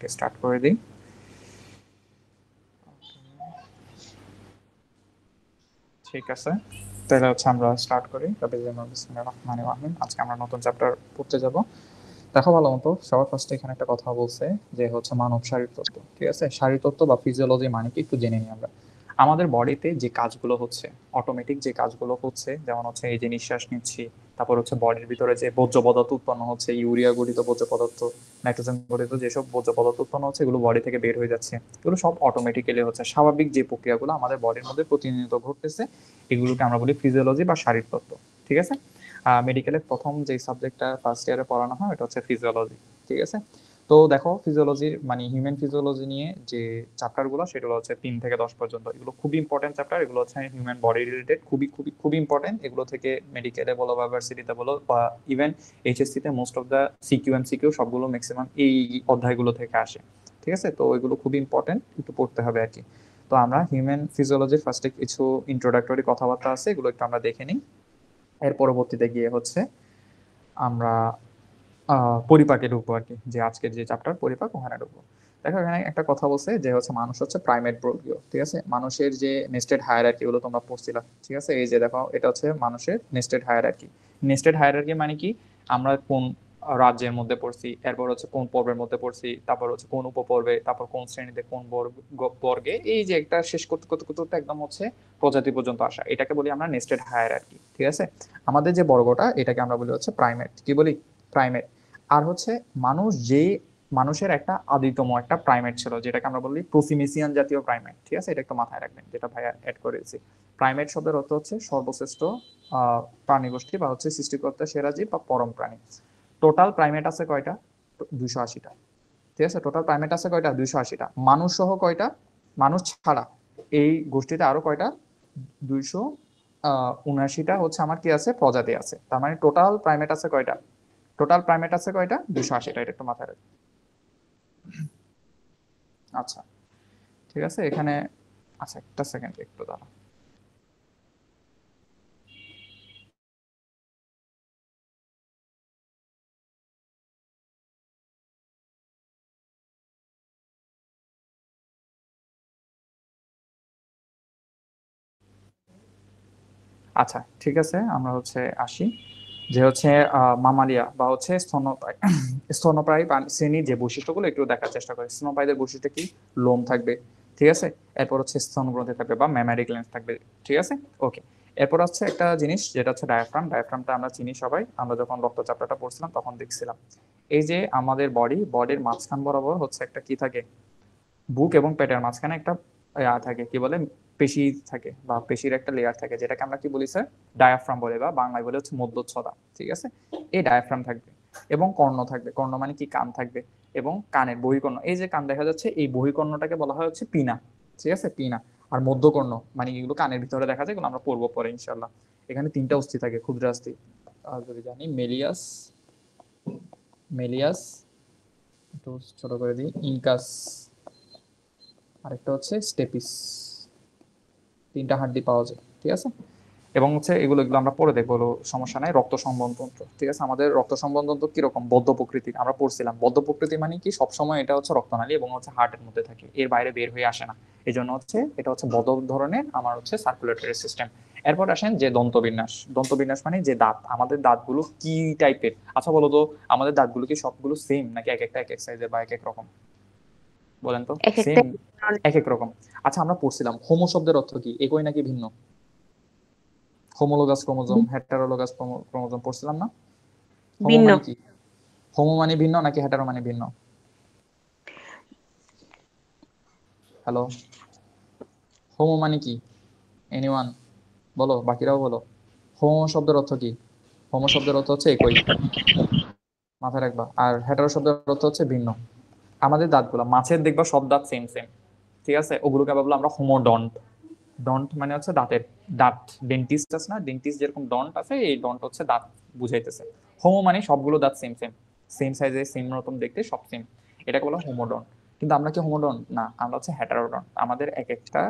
ওকে, start করে দিই। ঠিক আছে, তাহলে হচ্ছে আমরা স্টার্ট করি। বিসমিল্লাহির রহমানির রহিম। আজকে আমরা নতুন চ্যাপ্টার পড়তে যাব। দেখো ভালো মতো, সবার ফার্স্টে এখানে একটা কথা বলছে যে হচ্ছে মানব শারীরতত্ত্ব। ঠিক আছে, শারীরতত্ত্ব বা ফিজিওলজি মানে কি একটু জেনে নিই আমরা। আমাদের বডিতে যে কাজগুলো হচ্ছে, অটোমেটিক যে কাজগুলো হচ্ছে, যেমন হচ্ছে এই যে নিঃশ্বাস নিচ্ছি, তারপর হচ্ছে বডির ভিতরে যে বর্জ্য পদার্থ উৎপন্ন হচ্ছে, ইউরিয়া গঠিত বর্জ্য পদার্থ, নাইট্রোজেন গঠিত যেসব বর্জ্য পদার্থ উৎপন্ন হচ্ছে, এগুলো বডি থেকে বের হয়ে যাচ্ছে। এগুলো সব অটোমেটিক্যালি হচ্ছে, স্বাভাবিক যে প্রক্রিয়াগুলো আমাদের বডির মধ্যে প্রতিনিয়ত ঘটতেছে, এগুলোকে আমরা বলি ফিজিওলজি বা শারীরতত্ত্ব। ঠিক আছে, মেডিকেলের প্রথম যে সাবজেক্টটা ফার্স্ট ইয়ারে পড়ানো হয় এটা হচ্ছে ফিজিওলজি। ঠিক আছে, তো দেখো ফিজিওলজির মানে হিউম্যান ফিজিওলজি নিয়ে যে চ্যাপ্টারগুলো সেগুলো হচ্ছে 3 থেকে 10 পর্যন্ত। এগুলো খুবই ইম্পর্টেন্ট চ্যাপ্টার, এগুলো হচ্ছে হিউম্যান বডি রিলেটেড, খুবই খুবই খুবই ইম্পর্টেন্ট। এগুলো থেকে মেডিকেলে বলো বা ভার্সিটিতে বলো বা ইভেন এইচএসসি তে most of the CQ MCQ সবগুলো ম্যাক্সিমাম এই অধ্যায়গুলো থেকে আসে। ঠিক আছে, তো এগুলো খুবই ইম্পর্টেন্ট, একটু পড়তে হবে আর কি। তো আমরা হিউম্যান ফিজিওলজির ফার্স্টে কিছু ইন্ট্রোডাক্টরি কথাবার্তা আছে, এগুলো একটু আমরা দেখে নিই। এর পরবর্তীতে গিয়ে হচ্ছে আমরা পরিপাকে ঢুকবো আর কি, যে আজকের যে চ্যাপ্টার পরিপাক ওখানে ঢুকবো। দেখো এখানে একটা কথা বলছে যে হচ্ছে মানুষ হচ্ছে প্রাইমেট বর্গীয়। ঠিক আছে, মানুষের যে নেস্টেড হায়ারার্কি গুলো তোমরা পড়ছিলা। ঠিক আছে, এই যে দেখো এটা হচ্ছে মানুষের নেস্টেড হায়ারার্কি। নেস্টেড হায়ারার্কি মানে কি, আমরা কোন রাজ্যের মধ্যে পড়ছি, এরপর হচ্ছে কোন পর্বের মধ্যে পড়ছি, তারপর হচ্ছে কোন উপপর্বে, তারপর কোন শ্রেণীতে কোন বর্গে, এই যে একটা শেষ করতে করতে করতে করতে একদম হচ্ছে প্রজাতি পর্যন্ত আসা, এটাকে বলি আমরা নেস্টেড হায়ারার্কি। ঠিক আছে, আমাদের যে বর্গটা এটাকে আমরা বলি হচ্ছে প্রাইমেট। কি বলি? প্রাইমেট। আর হচ্ছে মানুষ যে মানুষের একটা আদিতম একটা প্রাইমেট ছিল, যেটাকে আমরা বলি প্রোসিমেসিয়ান জাতীয় প্রাইমেট। ঠিক আছে, এটা একটু মাথায় রাখবেন, যেটা ভাইয়া অ্যাড করেছি। প্রাইমেট শব্দের অর্থ হচ্ছে সর্বশ্রেষ্ঠ প্রাণী গোষ্ঠী বা হচ্ছে সৃষ্টিকর্তা সেরা জীব বা পরম প্রাণী। টোটাল প্রাইমেট আছে কয়টা? 280টা। ঠিক আছে, টোটাল প্রাইমেট আছে কয়টা? 280টা। মানুষ সহ কয়টা? মানুষ ছাড়া এই গোষ্ঠীতে আরো কয়টা? 279টা হচ্ছে আমার কি আছে, প্রজাতি আছে। তার মানে টোটাল প্রাইমেট আছে কয়টা? টোটাল প্রাইমেট আছে কয়টা? 280টা। এটা একটু মাথায় রাখবেন। আচ্ছা, ঠিক আছে এখানে। আচ্ছা, একটা সেকেন্ড একটু দাঁড়া। আচ্ছা ঠিক আছে, আমরা হচ্ছে আসি যে হচ্ছে মামালিয়া বা হচ্ছে স্তন্যপায়ী স্তন্যপায়ী শ্রেণীর যে বৈশিষ্ট্যগুলো একটু দেখার চেষ্টা করি। স্তন্যপায়ীদের বৈশিষ্ট্য কি? লোম থাকবে। ঠিক আছে, এরপর হচ্ছে স্তনগ্রন্থি থাকবে বা ম্যামারি গ্ল্যান্ড থাকবে। ঠিক আছে, ওকে। এরপর হচ্ছে একটা জিনিস যেটা হচ্ছে ডায়াফ্রাম। ডায়াফ্রামটা আমরা চিনি সবাই, আমরা যখন রক্তচাপটা পড়ছিলাম তখন দেখছিলাম। এই যে আমাদের বডির মাঝখান বরাবর হচ্ছে একটা কি থাকে, বুক এবং পেটের মাঝখানে একটা থাকে, কি বলে, পেশি থাকে বা পেশির একটা লেয়ার থাকে, যেটাকে আমরা কি বলি স্যার? ডায়াফ্রাম বলে, বা বাংলায় বলে হচ্ছে মধ্যচ্ছদা। ঠিক আছে, এই ডায়াফ্রাম থাকবে এবং কর্ণ থাকবে। কর্ণ মানে কি? কান থাকবে এবং কানের বহিকর্ণ, এই যে কান দেখা যাচ্ছে, এই বহিকর্ণটাকে বলা হয় হচ্ছে পিনা। ঠিক আছে, পিনা। আর মধ্যকর্ণ মানে এগুলো কানের ভিতরে দেখা যায়, এগুলো আমরা পড়বো পরে ইনশাল্লাহ। এখানে 3টা অস্থি থাকে, ক্ষুদ্রাস্থি, যদি জানি মেলিয়াস, মেলিয়াস একটু ছোট করে দিই, ইনকাস, আরেকটা হচ্ছে স্টেপিস। 3টা হাড্ডি পাওয়া যায়। ঠিক আছে, এবং হচ্ছে এগুলো এগুলো আমরা পরে দেখবো, সমস্যা নাই। রক্ত সম্বন্ধতন্ত্র, ঠিক আছে, আমাদের রক্ত সম্বন্ধতন্ত্র কিরকম? বদ্ধ প্রকৃতির। আমরা পড়ছিলাম বদ্ধ প্রকৃতি মানে কি, সবসময় এটা হচ্ছে রক্তনালী এবং হচ্ছে হার্টের মধ্যে থাকে, এর বাইরে বের হয়ে আসে না। এই জন্য হচ্ছে এটা হচ্ছে বদ্ধ ধরনের আমার হচ্ছে সার্কুলেটরি সিস্টেম। এরপর আসেন যে দন্তবিন্যাস। দন্তবিন্যাস মানে যে দাঁত, আমাদের দাঁতগুলো কি টাইপের? আচ্ছা বলো তো, আমাদের দাঁতগুলো কি সবগুলো সেম নাকি এক একটা এক এক সাইজের বা এক এক রকম? বলেন তো। এক একটা সেম? এক এক রকম। আচ্ছা, আমরা পড়ছিলাম হোমো শব্দের অর্থ কি? একই নাকি ভিন্ন? হোমোলোগাস ক্রোমোজোম, হেটারোলোগাস ক্রোমোজোম পড়ছিলাম না? হোমো ভিন্ন। মানে কি? হোমো মানে ভিন্ন নাকি হেটারো মানে ভিন্ন? হ্যালো, হোমো মানে কি? এনিওয়ান বলো, বাকিরাও বলো। হোমো শব্দের অর্থ কি? হোমো শব্দের অর্থ হচ্ছে একই, মাথায় রাখবা। আর হেটারো শব্দের অর্থ হচ্ছে ভিন্ন। আমাদের দাঁতগুলো, মাছের দেখবা সব দাঁত সেম সেম। ঠিক আছে, ওগুলোকে বলবো আমরা হোমোডন্ট। ডন্ট মানে হচ্ছে দাঁতের, দাঁত। ডেন্টিস্ট আছে না, ডেন্টিস্ট যেরকম ডন্ট আছে, এই ডন্ট হচ্ছে দাঁত বুঝাইতেছে। হোমো মানে সবগুলো দাঁত সেম সেম, সেম সাইজে, সেম রকম দেখতে, সব সেম, এটাকে বলা হোমোডন্ট। কিন্তু আমরা কি হোমোডন্ট না, আমরা হচ্ছে হেটারোডন্ট। আমাদের এক একটা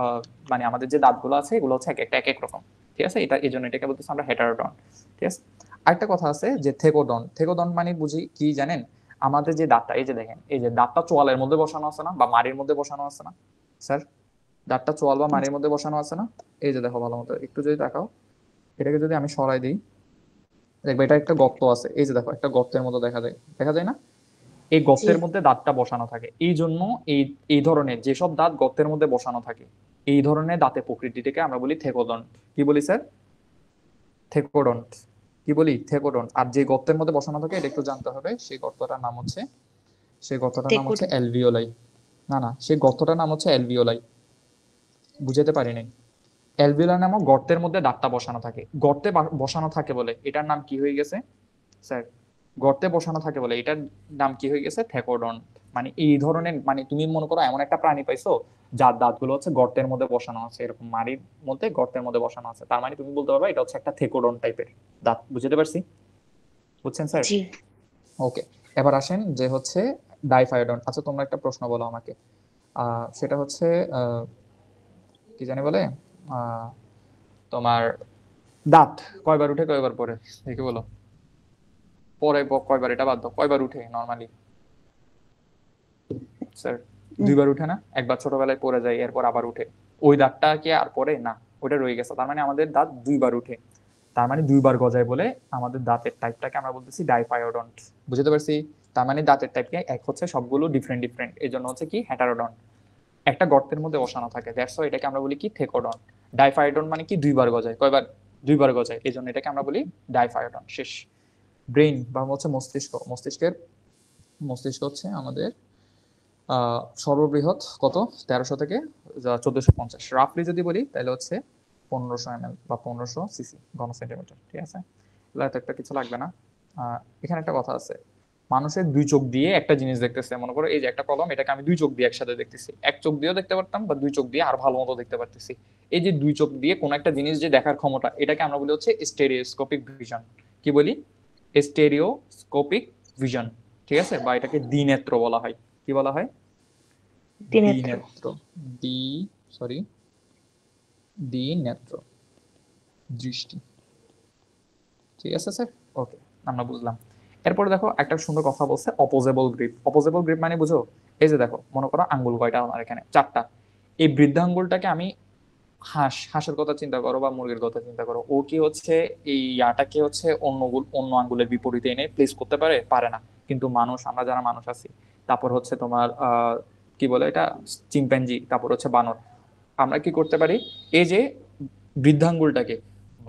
আহ, মানে আমাদের যে দাঁতগুলো আছে এগুলো হচ্ছে এক একটা এক এক রকম। ঠিক আছে, এটা এই জন্য এটাকে বলতেছে আমরা হেটারোডন্ট। ঠিক আছে, আরেকটা কথা আছে যে থেকোডন্ট। থেকোডন্ট মানে বুঝি কি জানেন? আমাদের যে দাঁতটা, এই যে দেখেন, এই যে দাঁতটা চোয়ালের মধ্যে বসানো আছে না, বা মাড়ির মধ্যে বসানো আছে না স্যার? দাঁতটা চোয়াল বা মাড়ির মধ্যে বসানো আছে না? এই যে দেখো ভালো মতো একটু যদি দেখাও, এটাকে যদি আমি সরাই দিই, দেখবে এটা একটা গর্ত আছে, এই যে দেখো একটা গর্তের মতো দেখা যায়, দেখা যায় না? এই জি। গর্তের মধ্যে দাঁতটা বসানো থাকে, এই জন্য এই এই ধরনের যেসব দাঁত গর্তের মধ্যে বসানো থাকে, এই ধরনের দাঁতের প্রকৃতিটাকে আমরা বলি থেকোডন্ট। কি বলি স্যার? থেকোডন্ট। কি বলি? থেকোডন্ট। আর যে গর্তের মধ্যে বসানো থাকে এটা একটু জানতে হবে, সেই গর্তটার নাম হচ্ছে, সেই গর্তটার নাম হচ্ছে টেকোডন। অ্যালভিওলাই। না না, সেই গর্তটার নাম হচ্ছে অ্যালভিওলাই। বুঝাতে পারি নাই। অ্যালভিওলাই নামক গর্তের মধ্যে দাঁতটা বসানো থাকে, গর্তে বসানো থাকে বলে এটার নাম কি হয়ে গেছে স্যার? গর্তে বসানো থাকে বলে এটার নাম কি হয়ে গেছে? থেকোডন্ট। মানে এই ধরনের, মানে তুমি মনে করো এমন একটা প্রাণী পাইছো যার দাঁতগুলো হচ্ছে গর্তের মধ্যে বসানো আছে, এরকম মাড়ির মধ্যে গর্তের মধ্যে বসানো আছে, তার মানে তুমি বলতে পারবে এটা হচ্ছে একটা থেকোডন টাইপের দাঁত। বুঝতে পারছি? বুঝছেন স্যার? জি। ওকে। এবার আসেন যে হচ্ছে ডাইফায়োডন। আচ্ছা তোমরা একটা প্রশ্ন বলো আমাকে, সেটা হচ্ছে কি জানি বলে, আহ, তোমার দাঁত কয়বার উঠে কয়বার পরে, দেখি বলো। পরে কয়বার, এটা বাদ দাও, কয়বার উঠে নর্মালি স্যার? দুইবার উঠে না? একবার ছোটবেলায় পড়ে যায়, এরপর আবার উঠে। ওই দাঁতটা কি আর পরে না? ওটা রয়ে গেছে, তার মানে আমাদের দাঁত দুইবার উঠে, তার মানে দুইবার গজায় বলে আমাদের দাঁতের টাইপটাকে আমরা বলতেছি ডাইফায়োডন্ট। বুঝতে পারছি? তার মানে দাঁতের টাইপকে এক হচ্ছে সবগুলো ডিফারেন্ট ডিফারেন্ট, এই জন্য হচ্ছে কি হেটারোডন্ট। একটা গর্তের মধ্যে বসানো থাকে, দ্যাটস ওয়াই এটাকে আমরা বলি কি থেকোডন্ট। ডাইফায়োডন্ট মানে কি দুইবার গজায়, কয়বার? দুইবার গজায়, এই জন্য এটাকে আমরা বলি ডাইফায়োডন্ট। শেষ। ব্রেইন বা হচ্ছে মস্তিষ্ক, মস্তিষ্ক হচ্ছে আমাদের সর্ববৃহৎ কত, 1300 থেকে 1450 রাফলি যদি বলি, তাহলে হচ্ছে 1500 ml বা 1500 cc ঘন সেন্টিমিটার। ঠিক আছে, এত একটা কিছু লাগবে না। এখানে একটা কথা আছে, মানুষের দুই চোখ দিয়ে একটা জিনিস দেখতেছে, মনে করো এই যে একটা কলম, এটাকে আমি দুই চোখ দিয়ে একসাথে দেখতেছি, এক চোখ দিয়েও দেখতে পারতাম বা দুই চোখ দিয়ে আর ভালো মতো দেখতে পারতেছি। এই যে দুই চোখ দিয়ে কোন একটা জিনিস যে দেখার ক্ষমতা, এটাকে আমরা বলি হচ্ছে স্টেরিওস্কোপিক ভিশন। কি বলি? Stereoscopic vision. ঠিক আছে, বা এটাকে দ্বিনেত্র বলা হয়। কি বলা হয়? ত্রিনেত্র। দ্বিনেত্র। দ্বি, সরি, দ্বিনেত্র, দৃষ্টি। ঠিক আছে স্যার? ওকে, আমরা বুঝলাম। এরপরে দেখো একটা সুন্দর কথা বলছে, অপোজেবল গ্রিপ। অপোজেবল গ্রিপ মানে বুঝো, এই যে দেখো মনে করো আঙ্গুল কয়টা আমার এখানে, চারটা। এই বৃদ্ধাঙ্গুলটাকে আমি, হাঁসের কথা চিন্তা করো বা মুরগির কথা চিন্তা করো, ও কি হচ্ছে এই ইয়াটাকে হচ্ছে অন্য আঙ্গুলের বিপরীতে এনে প্লেস করতে পারে? পারে না। কিন্তু মানুষ, আমরা যারা মানুষ আছি, তারপর হচ্ছে তোমার কি বলে এটা, চিম্প্যাঞ্জি, তারপর হচ্ছে বানর, আমরা কি করতে পারি? এই যে বৃদ্ধাঙ্গুলটাকে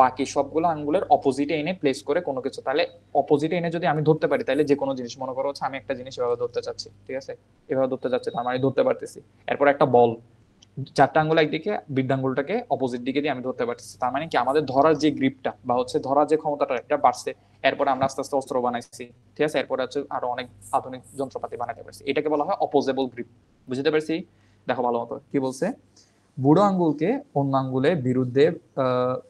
বাকি সবগুলো আঙ্গুলের অপোজিটে এনে প্লেস করে কোনো কিছু, তাহলে অপোজিটে এনে যদি আমি ধরতে পারি, তাহলে যে কোনো জিনিস, মনে করো হচ্ছে আমি একটা জিনিস এভাবে ধরতে চাচ্ছি, ঠিক আছে, এভাবে ধরতে চাচ্ছি, তার মানে ধরতে পারতেছি। এরপর একটা বল, চারটা আঙ্গুল একদিকে, বৃদ্ধাঙ্গুলটাকে অপোজিট দিকে দিয়ে আমি ধরতে পারতেছি, তার মানে কি আমাদের ধরার যে গ্রিপটা বা হচ্ছে ধরার যে ক্ষমতাটা, এটা বাড়ছে। এরপরে আমরা আস্তে আস্তে অস্ত্র বানাইছি, ঠিক আছে, এরপরে হচ্ছে আরো অনেক আধুনিক যন্ত্রপাতি বানাতে পারছি, এটাকে বলা হয় অপোজেবল গ্রিপ। বুঝতে পারছি? দেখো ভালো মতো কি বলছে, বুড়ো আঙ্গুলকে অন্য আঙ্গুলের বিরুদ্ধে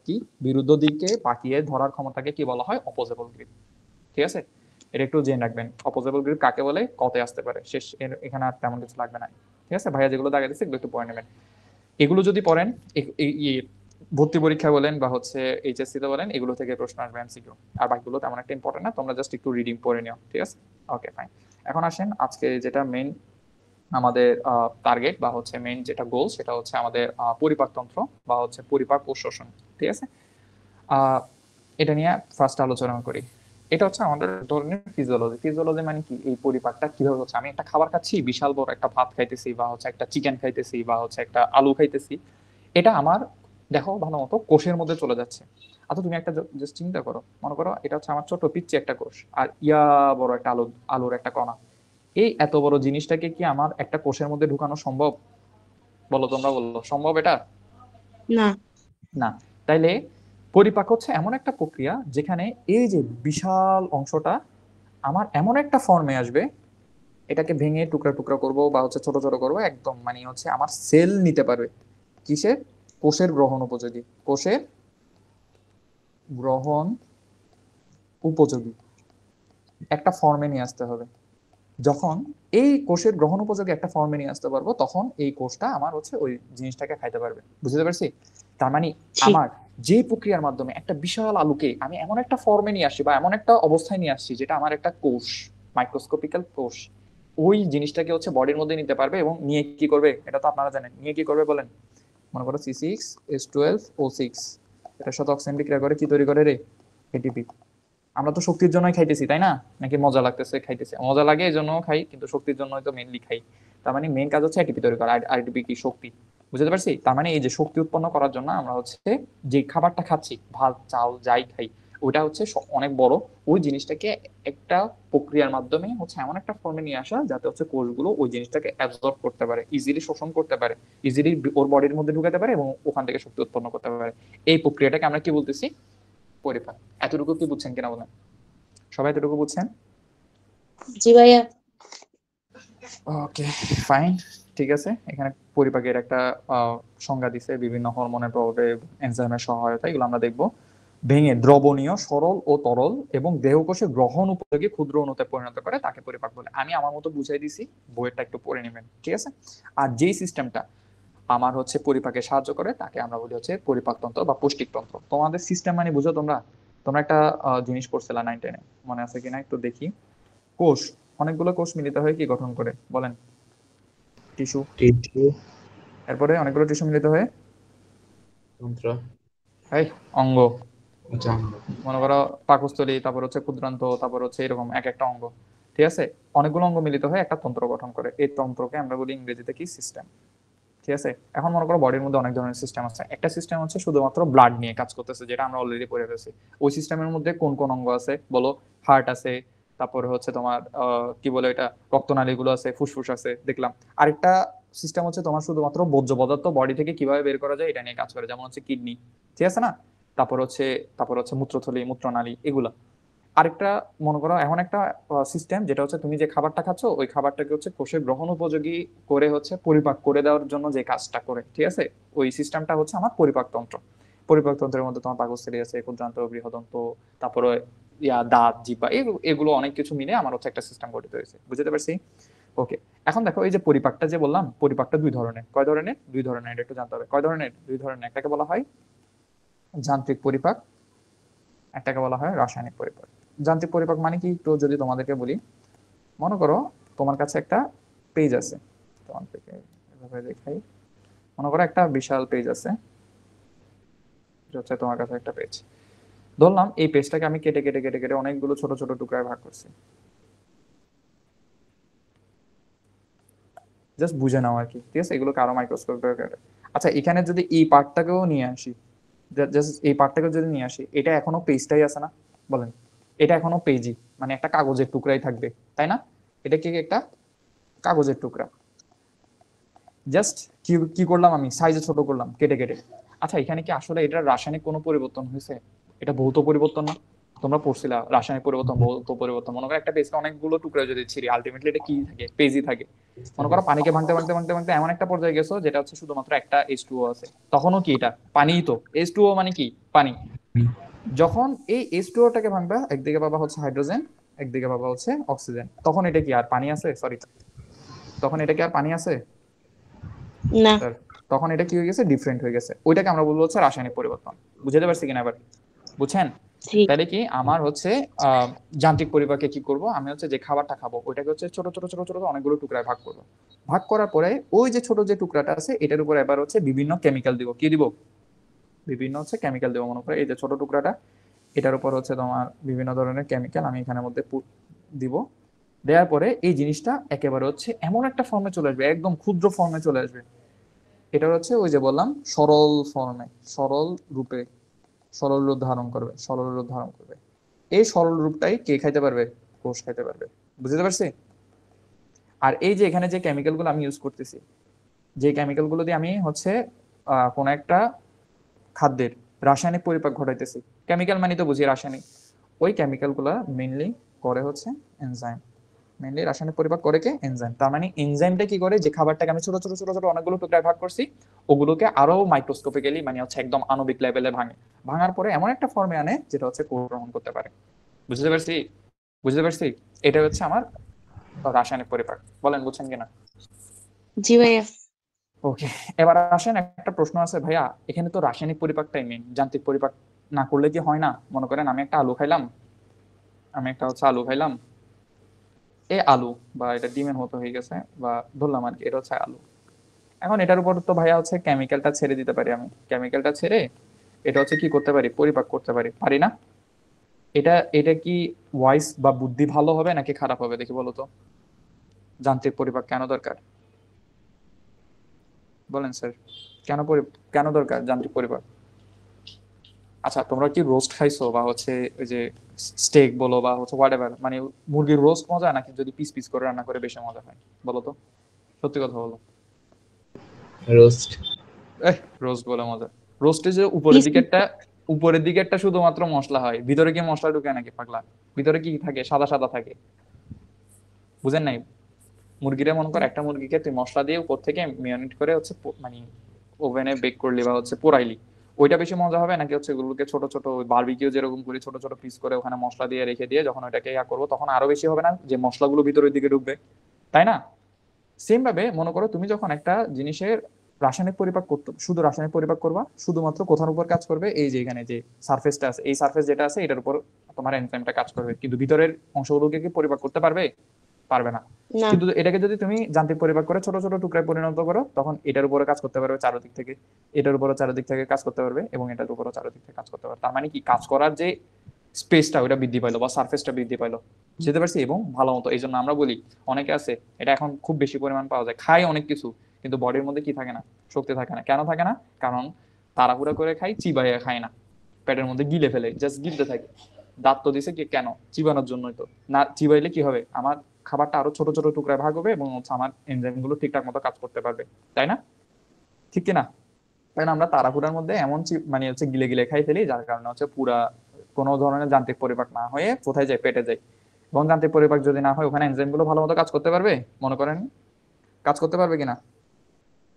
কি বিরুদ্ধ দিকে পাকিয়ে ধরার ক্ষমতাকে কি বলা হয়? অপোজেবল গ্রিপ। ঠিক আছে, এটা একটু জেনে রাখবেন, অপোজেবল গ্রিপ কাকে বলে, কতে আসতে পারে। শেষ, এখানে আর তেমন কিছু লাগবে না। ঠিক আছে ভাইয়া, যেগুলো দাগে দিচ্ছে এগুলো একটু পড়ে নেবেন। এগুলো যদি পড়েন, ভর্তি পরীক্ষা বলেন বা হচ্ছে এইচএসসি তে বলেন, এগুলো থেকে প্রশ্ন আসবে এমসিকিউ। আর বাকিগুলো তেমন একটা ইম্পর্টেন্ট না, তোমরা জাস্ট একটু রিডিং পড়ে নিও। ঠিক আছে, ওকে ফাইন। এখন আসেন আজকে যেটা মেইন আমাদের টার্গেট বা হচ্ছে মেইন যেটা গোল, সেটা হচ্ছে আমাদের পরিপাকতন্ত্র বা হচ্ছে পরিপাক ও শোষণ। ঠিক আছে, আহ, এটা নিয়ে ফার্স্ট আলোচনা করি। এটা হচ্ছে আমাদের ধরনের ফিজিওলজি। ফিজিওলজি মানে কি, এই পরিপাকটা কিভাবে হচ্ছে, আমি একটা খাবার খাচ্ছি, বিশাল বড় একটা ভাত খাইতেছি বা হচ্ছে একটা চিকেন খাইতেছি বা হচ্ছে একটা আলু খাইতেছি, এটা আমার, দেখো ভালো মতো, কোষের মধ্যে চলে যাচ্ছে। আচ্ছা তুমি একটা জাস্ট চিন্তা করো, মনে করো এটা হচ্ছে আমার ছোট পিচ্চি একটা কোষ, আর ইয়া বড় একটা আলুর একটা কণা। এই এত বড় জিনিসটাকে কি আমার একটা কোষের মধ্যে ঢুকানো সম্ভব? বলো, তোমরা বললো, সম্ভব এটা? না। না। তাইলে পরিপাক হচ্ছে এমন একটা প্রক্রিয়া যেখানে এই যে বিশাল অংশটা আমার এমন একটা ফর্মে আসবে, এটাকে ভেঙে টুকরা টুকরা করব বা হচ্ছে ছোট ছোট করব, একদম মানে হচ্ছে আমার সেল নিতে পারবে। কিসের? কোষের গ্রহণ উপযোগী, কোষের গ্রহণ উপযোগী একটা ফর্মে নিয়ে আসতে হবে। যখন এই কোষের গ্রহণ উপযোগী একটা ফর্মে নিয়ে আসতে পারবো, তখন এই কোষটা আমার হচ্ছে ওই জিনিসটাকে খাইতে পারবে। বুঝতে পারছি? তার মানে জি। আমার যে প্রক্রিয়ার মাধ্যমে একটা বিশাল আলুকে আমি এমন একটা ফর্মে নিয়ে আসছি বা এমন একটা অবস্থায় নিয়ে আসছি, যেটা আমার একটা কোষ, মাইক্রোস্কোপিক্যাল কোষ ওই জিনিসটাকে হচ্ছে বডির মধ্যে নিতে পারবে এবং নিয়ে কি করবে এটা তো আপনারা জানেন, নিয়ে কি করবে বলেন। মনে করো C6H12O6 এটার সাথে অক্সিজেন বিক্রিয়া করে কি তৈরি করে রে, এটিপি। আমরা তো শক্তির জন্যই খাইতেছি তাই না, নাকি মজা লাগতেছে খাইতেছি, মজা লাগে এই জন্য খাই, কিন্তু শক্তির জন্যই তো মেইনলি খাই। তার মানে মেইন কাজ হচ্ছে এটিপি তৈরি করা, আর এটিপি কি শক্তি, বুঝতে পারছি। তার মানে এই যে শক্তি উৎপন্ন করার জন্য আমরা হচ্ছে যে খাবারটা খাচ্ছি, ভাত চাল যাই খাই, ওইটা হচ্ছে অনেক বড়। ওই জিনিসটাকে একটা প্রক্রিয়ার মাধ্যমে হচ্ছে এমন একটা ফর্মে নিয়ে আসা যাতে হচ্ছে কোষগুলো ওই জিনিসটাকে অ্যাবজর্ব করতে পারে, ইজিলি শোষণ করতে পারে, ইজিলি ওর বডির মধ্যে ঢুকাতে পারে এবং ওখান থেকে শক্তি উৎপন্ন করতে পারে। এই প্রক্রিয়াটাকে আমরা কি বলতেছি, পরিপাক। এতটুকু কি বুঝছেন কিনা বলেন, সবাই এতটুকু বুঝছেন? জি ভাইয়া। ওকে, ফাইন, ঠিক আছে। এখানে পরিপাকের একটা সংজ্ঞা দিছে, বিভিন্ন হরমোনের প্রভাবে, এনজাইমের সহায়তা, এগুলো আমরা দেখবো। ভেঙে দ্রবণীয়, সরল ও তরল এবং দেহকোষে গ্রহণ উপযোগী ক্ষুদ্র অণুতে পরিণত করে তাকে পরিপাক বলে। আমি আমার মতো বুঝাই দিছি, বইয়েরটা একটু পড়ে নেবেন, ঠিক আছে। আর যেই সিস্টেমটা আমার হচ্ছে পরিপাকে সাহায্য করে তাকে আমরা বলি হচ্ছে পরিপাকতন্ত্র বা পৌষ্টিকতন্ত্র। তোমাদের সিস্টেম মানে বুঝো তোমরা, তোমরা একটা জিনিস পড়ছিলা 9-10 এ, মনে আছে কিনা একটু দেখি। কোষ, অনেকগুলো কোষ মিলিত হয়ে কি গঠন করে বলেন, টিস্যু। টিস্যু, এরপরে অনেকগুলো টিস্যু মিলিত হয়ে তন্ত্র, এই অঙ্গ, জাঙ্গ। মনে করো পাকস্থলী, তারপর হচ্ছে ক্ষুদ্রান্ত, তারপর হচ্ছে এরকম এক একটা অঙ্গ, ঠিক আছে। অনেকগুলো অঙ্গ মিলিত হয়ে একটা তন্ত্র গঠন করে, এই তন্ত্রকে আমরা বলি ইংরেজিতে কি, সিস্টেম, ঠিক আছে। এখন মনে করো বডির মধ্যে অনেক ধরনের সিস্টেম আছে, একটা সিস্টেম হচ্ছে শুধুমাত্র ব্লাড নিয়ে কাজ করতেছে, যেটা আমরা অলরেডি পড়ে ফেলছি। ওই সিস্টেমের মধ্যে কোন কোন অঙ্গ আছে বলো, হার্ট আছে, তারপরে হচ্ছে তোমার কি বলে এটা, রক্তনালীগুলো আছে, ফুসফুস আছে, দেখলাম। আরেকটা সিস্টেম হচ্ছে তোমার শুধুমাত্র বর্জ্য পদার্থ বডি থেকে কিভাবে বের করা যায় এটা নিয়ে কাজ করে, যেমন হচ্ছে কিডনি, ঠিক আছে না। তারপর হচ্ছে মূত্রথলি, মূত্রনালী, এগুলা। আরেকটা মনে করো এমন একটা সিস্টেম যেটা হচ্ছে তুমি যে খাবারটা খাচ্ছ ওই খাবারটাকে হচ্ছে কোষে গ্রহণ উপযোগী করে হচ্ছে পরিপাক করে দেওয়ার জন্য যে কাজটা করে, ঠিক আছে। ওই সিস্টেমটা হচ্ছে আমার পরিপাকতন্ত্র। পরিপাকতন্ত্রের মধ্যে তোমার পাকস্থলী আছে, ক্ষুদ্রান্ত, বৃহদন্ত, তারপরে দাঁত, জিহ্বা, এগুলো অনেক কিছু মিলে আমার হচ্ছে একটা সিস্টেম গঠিত হয়েছে, বুঝতে পারছি। ওকে, এখন দেখো এই যে পরিপাকটা যে বললাম, পরিপাকটা দুই ধরনের, কয় ধরনের, দুই ধরনের, এটা একটু জানতে হবে, কয় ধরনের, দুই ধরনের। একটাকে বলা হয় যান্ত্রিক পরিপাক, একটাকে বলা হয় রাসায়নিক পরিপাক। যান্ত্রিক পরিপাক মানে কি একটু যদি তোমাদেরকে বলি, মনে করো তোমার কাছে একটা পেজ আছে, তোমার থেকে এভাবে দেখাই। মনে করো একটা বিশাল পেজ আছে, এটা হচ্ছে তোমার কাছে একটা পেজ। ধরলাম এই পেজটাকে আমি কেটে কেটে কেটে কেটে অনেকগুলো ছোট ছোট টুকরায় ভাগ করছি, জাস্ট বুঝে নাও আর কি, ঠিক আছে। এগুলোকে আরো মাইক্রোস্কোপ করে কাটে। আচ্ছা, এখানে যদি এই পার্টটাকেও নিয়ে আসি, জাস্ট এই পার্টটাকেও যদি নিয়ে আসি, এটা এখনো পেজটাই আছে না বলেন, এটা এখনো পেজই, মানে একটা কাগজের টুকরাই থাকবে, তাই না। এটা কি একটা কাগজের টুকরা, জাস্ট কি কি করলাম আমি, সাইজে ছোট করলাম কেটে কেটে। আচ্ছা, এখানে কি আসলে এটার রাসায়নিক কোনো পরিবর্তন হয়েছে, এটা ভৌত পরিবর্তন না। তোমরা পড়ছিলা রাসায়নিক পরিবর্তন, ভৌত পরিবর্তন। মনে করো একটা পেজকে অনেকগুলো টুকরা যদি ছিঁড়ি, আলটিমেটলি এটা কি থাকে, পেজই থাকে। মনে করো পানিকে ভাঙতে ভাঙতে ভাঙতে ভাঙতে এমন একটা পর্যায়ে গেছো যেটা হচ্ছে শুধুমাত্র একটা H2O আছে, তখনও কি এটা পানিই তো, H2O মানে কি পানি। যখন এই H2O-টাকে ভাঙবা, একদিকে পাবা হচ্ছে হাইড্রোজেন, একদিকে পাবা হচ্ছে অক্সিজেন, তখন এটা কি আর পানি আছে, সরি, তখন এটা কি আর পানি আছে না। স্যার, তখন এটা কি হয়ে গেছে, ডিফারেন্ট হয়ে গেছে। ওইটাকে আমরা বলবো হচ্ছে রাসায়নিক পরিবর্তন। বুঝতে পারছি কিনা এবার, বুঝছেন। জি। তাহলে কি আমার হচ্ছে যান্ত্রিক পরিপাকে কি করব, আমি হচ্ছে যে খাবারটা খাবো ওইটাকে হচ্ছে ছোট ছোট ছোট ছোট অনেকগুলো টুকরায় ভাগ করবো। ভাগ করার পরে ওই যে ছোট যে টুকরাটা আছে এটার উপর এবার হচ্ছে বিভিন্ন কেমিক্যাল দিব, কি দিব, বিভিন্ন হচ্ছে কেমিক্যাল দেবো। মনে করো এই যে ছোট টুকরাটা, এটার উপর হচ্ছে তোমার বিভিন্ন ধরনের কেমিক্যাল আমি এখানের মধ্যে দিব। দেওয়ার পরে এই জিনিসটা একেবারে হচ্ছে এমন একটা ফর্মে চলে আসবে, একদম ক্ষুদ্র ফর্মে চলে আসবে। এটা হচ্ছে ওই যে বললাম সরল ফর্মে, সরল রূপে, সরল রূপ ধারণ করবে, সরল রূপ ধারণ করবে। এই সরল রূপটাই কে খাইতে পারবে, কোষ খাইতে পারবে, বুঝতে পারছি। আর এই যে এখানে যে কেমিক্যাল গুলো আমি ইউজ করতেছি, যে কেমিক্যাল গুলো দিয়ে আমি হচ্ছে কোন একটা খাদ্যের রাসায়নিক পরিপাক ঘটাইতেছি, কেমিক্যাল মানে তো বুঝি রাসায়নিক, ওই কেমিক্যাল গুলা মেইনলি করে হচ্ছে এনজাইম। মেইনলি রাসায়নিক পরিপাক করে কে, এনজাইম। তার মানে এনজাইমটা কি করে, যে খাবারটাকে আমি ছোট ছোট ছোট ছোট অনেকগুলো টুকরায় ভাগ করছি, ওগুলোকে আরো মাইক্রোস্কোপিক্যালি মানে হচ্ছে একদম আণবিক লেভেলে ভাঙে, ভাঙার পরে এমন একটা ফর্মে আনে যেটা হচ্ছে কোষ গ্রহণ করতে পারে। বুঝতে পারছি, বুঝতে পারছি। এটা হচ্ছে আমার রাসায়নিক পরিপাক, বলেন বুঝছেন কিনা। জি ভাইয়া। ওকে, এবার আসেন, একটা প্রশ্ন আছে ভাইয়া, এখানে তো রাসায়নিক পরিপাকটাই মেন, যান্ত্রিক পরিপাক না করলে কি হয় না। মনে করেন আমি একটা আলু খাইলাম, আমি একটা হচ্ছে আলু খাইলাম, এই আলু বা এটা ডিমের মতো হয়ে গেছে বা ধরলাম আর কি এটা হচ্ছে আলু। এখন এটার উপর তো ভাইয়া হচ্ছে কেমিক্যালটা ছেড়ে দিতে পারি, আমি কেমিক্যালটা ছেড়ে এটা হচ্ছে কি করতে পারি, পরিপাক করতে পারি, পারি না? এটা এটা কি ওয়াইস বা বুদ্ধি ভালো হবে নাকি খারাপ হবে দেখি বলো তো? যান্ত্রিক পরিপাক কেন দরকার বলেন স্যার? কেন কেন দরকার যান্ত্রিক পরিপাক? আচ্ছা তোমরা কি রোস্ট খাইছো বা হচ্ছে ওই যে স্টেক বলো বা হচ্ছে হোয়াট এভার, মানে মুরগির রোস্ট মজা নাকি যদি পিস পিস করে রান্না করে বেশি মজা হয় বলো তো? সত্যি কথা বলো। রোস্ট। রোস্ট বলে মজা? রোস্টে যে উপরের পিস দিকেরটা, উপরের দিকেরটা শুধুমাত্র মশলা হয়, ভিতরে কি মশলা ঢুকে নাকি পাগলা? ভিতরে কি থাকে? সাদা সাদা থাকে। বুঝেন নাই? মুরগিরে মনে কর, একটা মুরগিকে তুই মশলা দিয়ে উপর থেকে মেরিনেট করে হচ্ছে মানে ওভেনে বেক করলি বা হচ্ছে পোড়াইলি, ওইটা বেশি মজা হবে নাকি হচ্ছে এগুলোকে ছোট ছোট বারবিকিউ যেরকম করি ছোট ছোট পিস করে ওখানে মশলা দিয়ে রেখে দিয়ে যখন ওইটাকে ইয়া করবো তখন আরো বেশি হবে না যে মশলাগুলো ভিতরের দিকে ঢুকবে, তাই না? সেম ভাবে মনে করো তুমি যখন একটা জিনিসের রাসায়নিক পরিপাক করতে, শুধু রাসায়নিক পরিপাক করবা, শুধুমাত্র কোথার উপর কাজ করবে, এই যে এখানে যে সারফেসটা আছে, এই সারফেস যেটা আছে এটার উপর তোমার এনজাইমটা কাজ করবে, কিন্তু ভিতরের অংশগুলোকে কি পরিপাক করতে পারবে? পারবে না। না। কিন্তু এটাকে যদি তুমি যান্ত্রিক পরিপাক করে ছোট ছোট টুকরায় পরিণত করো তখন এটার উপরে কাজ করতে পারবে চারদিক থেকে, এটার উপরও চারদিক থেকে কাজ করতে পারবে এবং এটার উপরও চারদিক থেকে কাজ করতে পারবে। তার মানে কি কাজ করার যে স্পেসটা ওটা বৃদ্ধি পাইলো বা সারফেসটা বৃদ্ধি পাইলো, বুঝতে পারছি? এবং ভালো মতো, এই জন্য আমরা বলি অনেকে আছে এটা এখন খুব বেশি পরিমাণ পাওয়া যায়, খায় অনেক কিছু কিন্তু বডির মধ্যে কি থাকে না, শক্তি থাকে না। কেন থাকে না? কারণ তাড়াহুড়া করে খাই, চিবাইয়া খায় না, পেটের মধ্যে গিলে ফেলে, জাস্ট গিলতে থাকে। দাঁত তো দিছে কি কেন? চিবানোর জন্যই তো। না চিবাইলে কি হবে, আমার খাবারটা আরো ছোট ছোট টুকরায় ভাগ হবে এবং হচ্ছে আমার এনজাইম গুলো ঠিকঠাক মতো কাজ করতে পারবে, তাই না? ঠিক কিনা? কারণ আমরা তাড়াহুড়ার মধ্যে এমন মানে হচ্ছে গিলে গিলে খাই ফেলি যার কারণে হচ্ছে পুরা কোনো ধরনের যান্ত্রিক পরিপাক না হয়ে কোথায় যায়, পেটে যায়। এবং যান্ত্রিক পরিপাক যদি না হয় ওখানে এনজাইম গুলো ভালো মতো কাজ করতে পারবে মনে করেন? কাজ করতে পারবে কিনা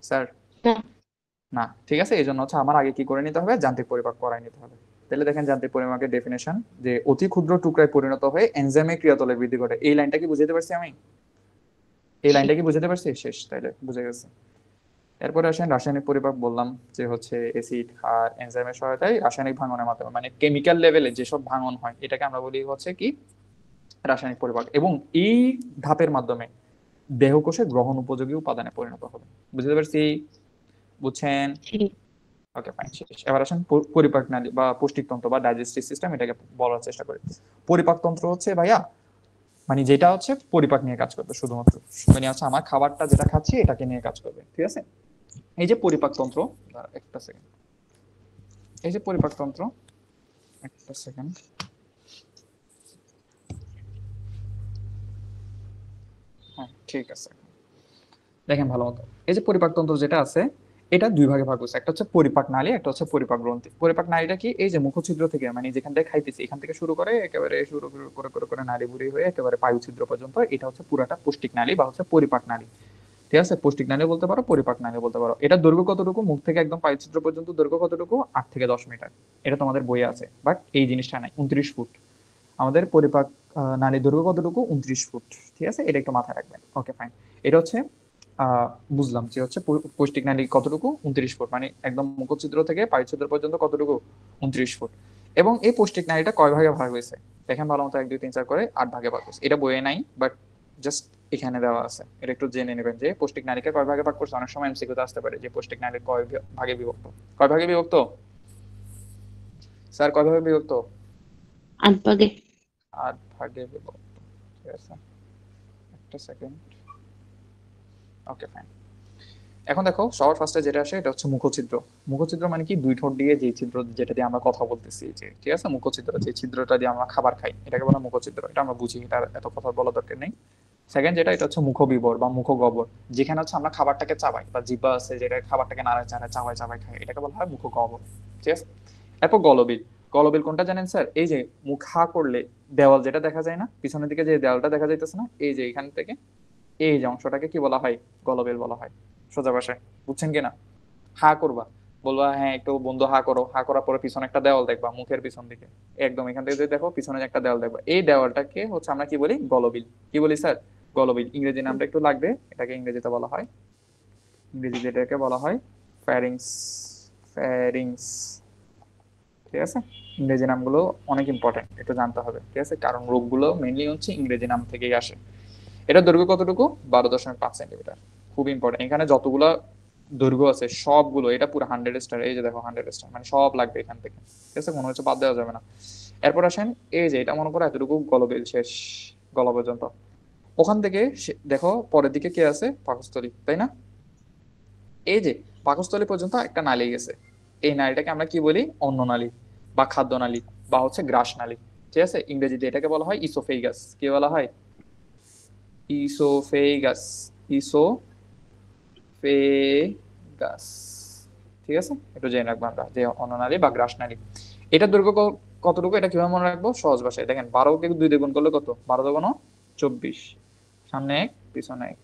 স্যার? না। না। ঠিক আছে, এই জন্য হচ্ছে আমার আগে কি করে নিতে হবে, যান্ত্রিক পরিপাক করাই নিতে হবে। তাহলে দেখেন যান্ত্রিক পরিপাকের ডেফিনেশন, যে অতি ক্ষুদ্র টুকরায় পরিণত হয়ে এনজাইমের ক্রিয়াতলে বৃদ্ধি ঘটে। এই লাইনটা কি বুঝাতে পারছি আমি? এই লাইনটা কি বুঝাতে পারছি? শেষ, তাইলে বুঝে গেছে। এরপরে আসেন রাসায়নিক পরিপাক, বললাম যে হচ্ছে অ্যাসিড আর এনজাইমের সহায়তায় রাসায়নিক ভাঙনের মাধ্যমে, মানে কেমিক্যাল লেভেলে যেসব ভাঙন হয় এটাকে আমরা বলি হচ্ছে কি রাসায়নিক পরিপাক। এবং এই ধাপের মাধ্যমে দেহকোষে গ্রহণ উপযোগী উপাদানে পরিণত হবে। বুঝতে পারছি? বুঝছেন? ঠিক। ওকে ফাইন, শেষ। এবার আসেন পরিপাক নালী বা পৌষ্টিকতন্ত্র বা ডাইজেস্টিভ সিস্টেম, এটাকে বলার চেষ্টা করি। পরিপাকতন্ত্র হচ্ছে ভাইয়া মানে যেটা হচ্ছে পরিপাক নিয়ে কাজ করবে শুধুমাত্র, মানে হচ্ছে আমার খাবারটা যেটা খাচ্ছি এটাকে নিয়ে কাজ করবে, ঠিক আছে? এই যে পরিপাকতন্ত্র, একটা সেকেন্ড, এই যে পরিপাকতন্ত্র, একটা সেকেন্ড, হ্যাঁ ঠিক আছে। দেখেন ভালো মতো, এই যে পরিপাকতন্ত্র যেটা আছে এটা দুই ভাগে ভাগ হচ্ছে, একটা হচ্ছে পরিপাক নালী, একটা হচ্ছে পরিপাক গ্রন্থি। পরিপাক নালীটা কি, এই যে মুখছিদ্র থেকে মানে যেখান থেকে খাইতেছি এখান থেকে শুরু করে একেবারে শুরু করে করে করে নালী বুড়ি হয়ে একেবারে পায়ু ছিদ্র পর্যন্ত, এটা হচ্ছে পুরাটা পৌষ্টিক নালী বা হচ্ছে পরিপাক নালী। ঠিক আছে, পৌষ্টিক নালী বলতে পারো, পরিপাক নালী বলতে পারো। এটা দৈর্ঘ্য কতটুকু, মুখ থেকে একদম পায়ুছিদ্র পর্যন্ত দৈর্ঘ্য কতটুকু, 8 থেকে 10 মিটার। এটা তোমাদের বইয়ে আছে, বাট এই জিনিসটা নাই, 29 ফুট। আমাদের পরিপাক নালীর দৈর্ঘ্য কতটুকু, 29 ফুট। ঠিক আছে, এটা একটু মাথায় রাখবেন। Okay fine. এটা হচ্ছে বুঝলাম যে হচ্ছে পৌষ্টিক নালী কতটুকু, 29 ফুট, মানে একদম মুখছিদ্র থেকে পায়ুছিদ্র পর্যন্ত কতটুকু, 29 ফুট। এবং এই পৌষ্টিক নালীটা কয় ভাগে ভাগ হয়েছে দেখেন ভালো মতো, 1 2 3 4 করে 8 ভাগে ভাগ হয়েছে। এটা বইয়ে নাই বাট জাস্ট এখানে দেওয়া আছে, এটা একটু জেনে নেবেন যে পৌষ্টিক নালীকে কয় ভাগে ভাগ করছে। অনেক সময় এমসিকিউতে আসতে পারে যে পৌষ্টিক নালী কয় ভাগে বিভক্ত, কয় ভাগে বিভক্ত স্যার, কয় ভাগে বিভক্ত? 8 ভাগে। 8 ভাগে বিভক্ত। ঠিক আছে, একটা সেকেন্ড। Okay fine. এখন দেখো সবার ফার্স্টে যেটা আসে এটা হচ্ছে মুখছিদ্র। মুখছিদ্র মানে কি, দুই ঠোঁট দিয়ে যে ছিদ্র যেটা দিয়ে আমরা কথা বলতেছি, যে ঠিক আছে মুখছিদ্র, যে ছিদ্রটা দিয়ে আমরা খাবার খাই এটাকে বলা মুখছিদ্র। এটা আমরা বুঝি, এটা এত কথা বলা দরকার নেই। সেকেন্ড যেটা, এটা হচ্ছে মুখবিবর বা মুখগহ্বর, যেখানে হচ্ছে আমরা খাবারটাকে চাবাই বা জিহ্বা আছে যেটা খাবারটাকে নাড়ায় চাড়ায় চাবাই চাবাই খাই, এটাকে বলা হয় মুখগহ্বর। ঠিক আছে। এরপর গলবিল। গলবিল কোনটা জানেন স্যার? এই যে মুখ হা করলে দেওয়াল যেটা দেখা যায় না, পিছনের দিকে যে দেওয়ালটা দেখা যাইতেছে না, এই যে এখান থেকে এই যে অংশটাকে কি বলা হয়, গলবিল বলা হয়। সোজা ভাষায় বুঝছেন কিনা? হা করবা, বলবা হ্যাঁ একটু বন্ধু হা করো, হা করার পরে পিছনে একটা দেওয়াল দেখবা মুখের পিছন দিকে, একদম এখান থেকে যদি দেখো পিছনে একটা দেওয়াল দেখবা, এই দেওয়ালটাকে হচ্ছে আমরা কি বলি, গলবিল। কি বলি স্যার? গলবিল। ইংরেজি নামটা একটু লাগবে, এটাকে ইংরেজিতে বলা হয়, ইংরেজিতে এটাকে বলা হয় ফ্যারিংস। ফ্যারিংস। ঠিক আছে, ইংরেজি নামগুলো অনেক ইম্পর্টেন্ট, একটু জানতে হবে। ঠিক আছে, কারণ রোগগুলো মেনলি হচ্ছে ইংরেজি নাম থেকেই আসে। এটা দৈর্ঘ্য কতটুকু? 12.5 সেন্টিমিটার। খুব ইম্পর্টেন্ট, এখানে যতগুলো দৈর্ঘ্য আছে সবগুলো, এটা পুরো 100 স্টার, এই যে দেখো 100 স্টার, মানে সব লাগবে এখান থেকে, ঠিক আছে, কোনো কিছু বাদ দেওয়া যাবে না। এরপর আসেন, এই যে এটা মনে করো এতটুকু গলবিল শেষ, গলা পর্যন্ত। ওখান থেকে দেখো পরের দিকে কে আছে? পাকস্থলী, তাই না? এই যে পাকস্থলী পর্যন্ত একটা নালী গেছে, এই নালীটাকে আমরা কি বলি? অন্ননালী বা খাদ্যনালী বা হচ্ছে গ্রাসনালী, ঠিক আছে, ইংরেজিতে এটাকে বলা হয় ইসোফেগাস। কি বলা হয়? ইসোফেগাস, ইসোফেগাস, ঠিক আছে, একটু জেনে রাখবো আমরা যে অন্ননালী বা গ্রাসনালী। এটার দৈর্ঘ্য কতটুকু? এটা কিভাবে মনে রাখবো? সহজ ভাষায় দেখেন, 12কে 2 দিয়ে গুণ করলে কত? 12 × 24, সামনে 1 পিছনে 1,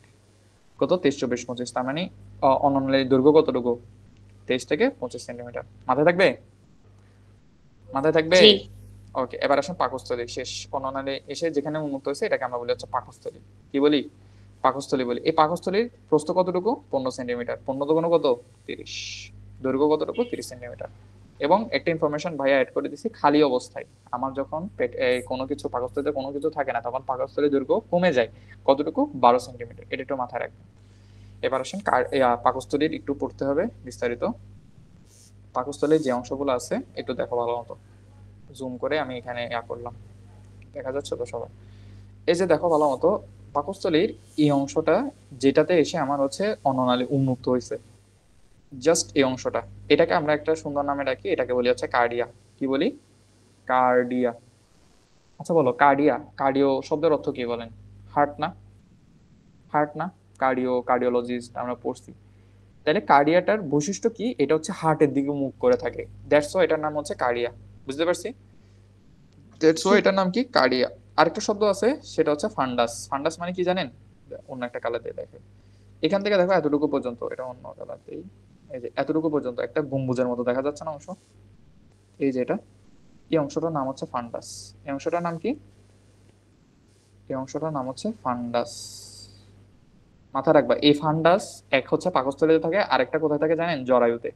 কত? 23, 24, 25, তার মানে অন্ননালীর দৈর্ঘ্য কতটুকু? 23 থেকে 25 সেন্টিমিটার। মাথায় থাকবে? মাথায় থাকবে? জি ওকে, এবার আসুন পাকস্থলী শেষ, অন্ননালী এসে যেখানে উন্মুক্ত হয়েছে এটাকে আমরা বলি হচ্ছে পাকস্থলী। কি বলি? পাকস্থলী বলি। এই পাকস্থলীর প্রস্থ কতটুকু? 15 সেন্টিমিটার। 15 দুগুণ কত? 30। দৈর্ঘ্য কতটুকু? 30 সেন্টিমিটার। এবং একটা ইনফরমেশন ভাইয়া অ্যাড করে দিছি, খালি অবস্থায় আমার যখন কোনো কিছু পাকস্থলীতে কোনো কিছু থাকে না, তখন পাকস্থলীর দৈর্ঘ্য কমে যায় কতটুকু? 12 সেন্টিমিটার। এটা একটু মাথায় রাখবেন। এবার আসেন পাকস্থলীর একটু পড়তে হবে বিস্তারিত। পাকস্থলীর যে অংশগুলো আছে একটু দেখো ভালো মতো, জুম করে আমি এখানে করলাম, দেখা যাচ্ছে তো সবাই? এই যে দেখো ভালো মতো, পাকস্থলীর এই অংশটা যেটাতে এসে আমার হচ্ছে অন্ননালী উন্মুক্ত হয়েছে, জাস্ট এই অংশটা, এটাকে আমরা একটা সুন্দর নামে ডাকি, এটাকে বলি হচ্ছে কার্ডিয়া। কি বলি? কার্ডিয়া। আচ্ছা বলো, কার্ডিয়া, কার্ডিও শব্দের অর্থ কি বলেন? হার্ট না? হার্ট না? কার্ডিওলজিস্ট আমরা পড়ছি। তাহলে কার্ডিয়াটার বৈশিষ্ট্য কি? এটা হচ্ছে হার্টের দিকে মুখ করে থাকে, দ্যাটস ওয়াই এটার নাম হচ্ছে কার্ডিয়া। বুঝতে পারছি? দ্যাটস জি ওয়াই এটার নাম কি? কার্ডিয়া। আরেকটা শব্দ আছে, সেটা হচ্ছে ফান্ডাস। ফান্ডাস মানে কি জানেন? অন্য একটা কালার দিয়ে দেখে, এখান থেকে দেখো এতটুকু পর্যন্ত, এটা অন্য কালার দেই, এই যে এতটুকু পর্যন্ত একটা গম্বুজের মতো দেখা যাচ্ছে না অংশ, এই যে এটা, এই অংশটার নাম হচ্ছে ফান্ডাস। এই অংশটার নাম কি? এই অংশটার নাম হচ্ছে ফান্ডাস। মাথায় রাখবা, এই ফান্ডাস এক হচ্ছে পাকস্থলীতে থাকে, আরেকটা কোথায় থাকে জানেন? জরায়ুতে।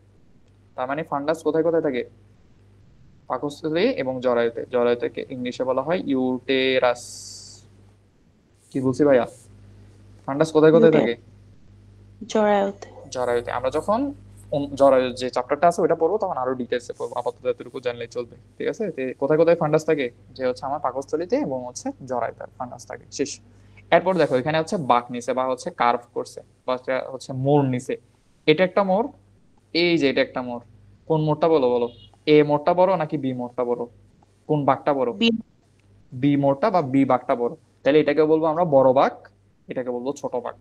তার মানে ফান্ডাস কোথায় কোথায় থাকে? পাকস্থলী এবং জরায়ুতে। জরায়ুতে ইংলিশে বলা হয় ইউটেরাস। কি বলছি ভাইয়া? ফান্ডাস কোথায় কোথায় ইউটের থাকে? জরায়ুতে। জরায়ুতে। আমরা যখন জরায়ুর যে চ্যাপ্টারটা আছে ওটা পড়বো তখন আরো ডিটেলসে পড়বো, আপাতত এতটুকু জানলেই চলবে, ঠিক আছে? কোথায় কোথায় ফান্ডাস থাকে? যে হচ্ছে আমার পাকস্থলীতে এবং হচ্ছে জরায়ুতে ফান্ডাস থাকে, শেষ। এরপর দেখো এখানে হচ্ছে বাঁক নিছে বা হচ্ছে কার্ভ করছে বা হচ্ছে মোড় নিছে, এটা একটা মোড়, এই যে এটা একটা মোড়। কোন মোড়টা বলো বলো? এ মোড়টা বড় নাকি বি মোড়টা বড়? কোন বাঁকটা বড়? বি বি মোড়টা বা বি বাঁকটা বড়। তাহলে এটাকে বলবো আমরা বড় বাঁক, এটাকে বলবো ছোট বাঁক,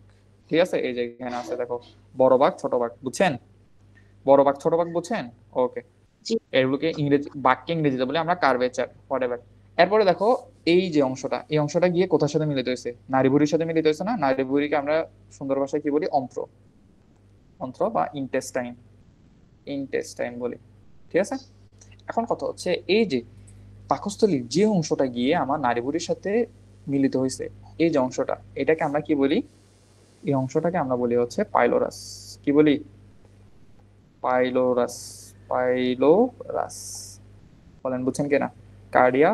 ঠিক আছে? এই যে এখানে আছে দেখো, বড় বাঁক ছোট বাঁক, বুঝছেন? বড় বাঁক ছোট বাঁক বুঝছেন? ওকে। জি এগুলোকে ইংরেজি বাক্যে ইংরেজিতে বলি আমরা কার্ভেচার, হোয়াটএভার। এরপরে দেখো, এই যে অংশটা, এই অংশটা গিয়ে কোথার সাথে মিলিত হয়েছে? নাড়িভুঁড়ির সাথে মিলিত হয়েছে না? নাড়িভুঁড়িকে আমরা সুন্দর ভাষায় কি বলি? অন্ত্র। অন্ত্র বা ইন্টেস্টাইন, ইন্টেস্টাইন বলি, ঠিক আছে? এখন কথা হচ্ছে, এই যে পাকস্থলীর যে অংশটা গিয়ে আমার নাড়িভুঁড়ির সাথে মিলিত হয়েছে, এই যে অংশটা, এটাকে আমরা কি বলি? এই অংশটাকে আমরা বলি হচ্ছে পাইলোরাস। কি বলি? পাইলোরাস, পাইলোরাস। বলেন বুঝছেন কিনা? কার্ডিয়া,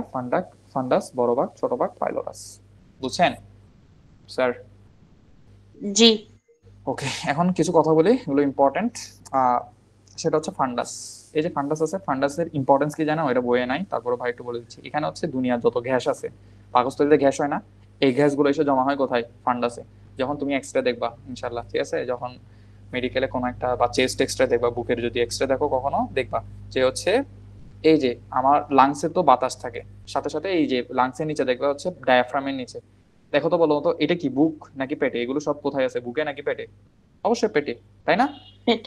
ফান্ডাস, বড় বাঁক, ছোট বাঁক, পাইলোরাস। বুঝছেন স্যার? জি ওকে, এখন কিছু কথা বলি, এগুলো ইম্পর্টেন্ট। সেটা হচ্ছে ফান্ডাস। এই যে ফান্ডাস আছে, ফান্ডাসের ইম্পর্টেন্স কি জানো? এটা বইয়ে নাই, তারপরে ভাই একটু বলে দিচ্ছি। এখানে হচ্ছে দুনিয়ার যত গ্যাস আছে, পাকস্থলীতে গ্যাস হয় না, এই গ্যাসগুলো এসে জমা হয় কোথায়? ফান্ডাসে। যখন তুমি এক্সরে দেখবা ইনশাল্লাহ, ঠিক আছে, যখন মেডিকেলে কোনো একটা বা চেস্ট এক্সরে দেখবা, বুকের যদি এক্সরে দেখো কখনো, দেখবা যে হচ্ছে এই যে আমার লাংসে তো বাতাস থাকে, সাথে সাথে এই যে লাংসের নিচে দেখবা হচ্ছে ডায়াফ্রামের নিচে, দেখো তো বলো তো এটা কি বুক নাকি পেটে? এগুলো সব কোথায় আছে, বুকে নাকি পেটে? অবশ্যই পেটে, তাই না? পেট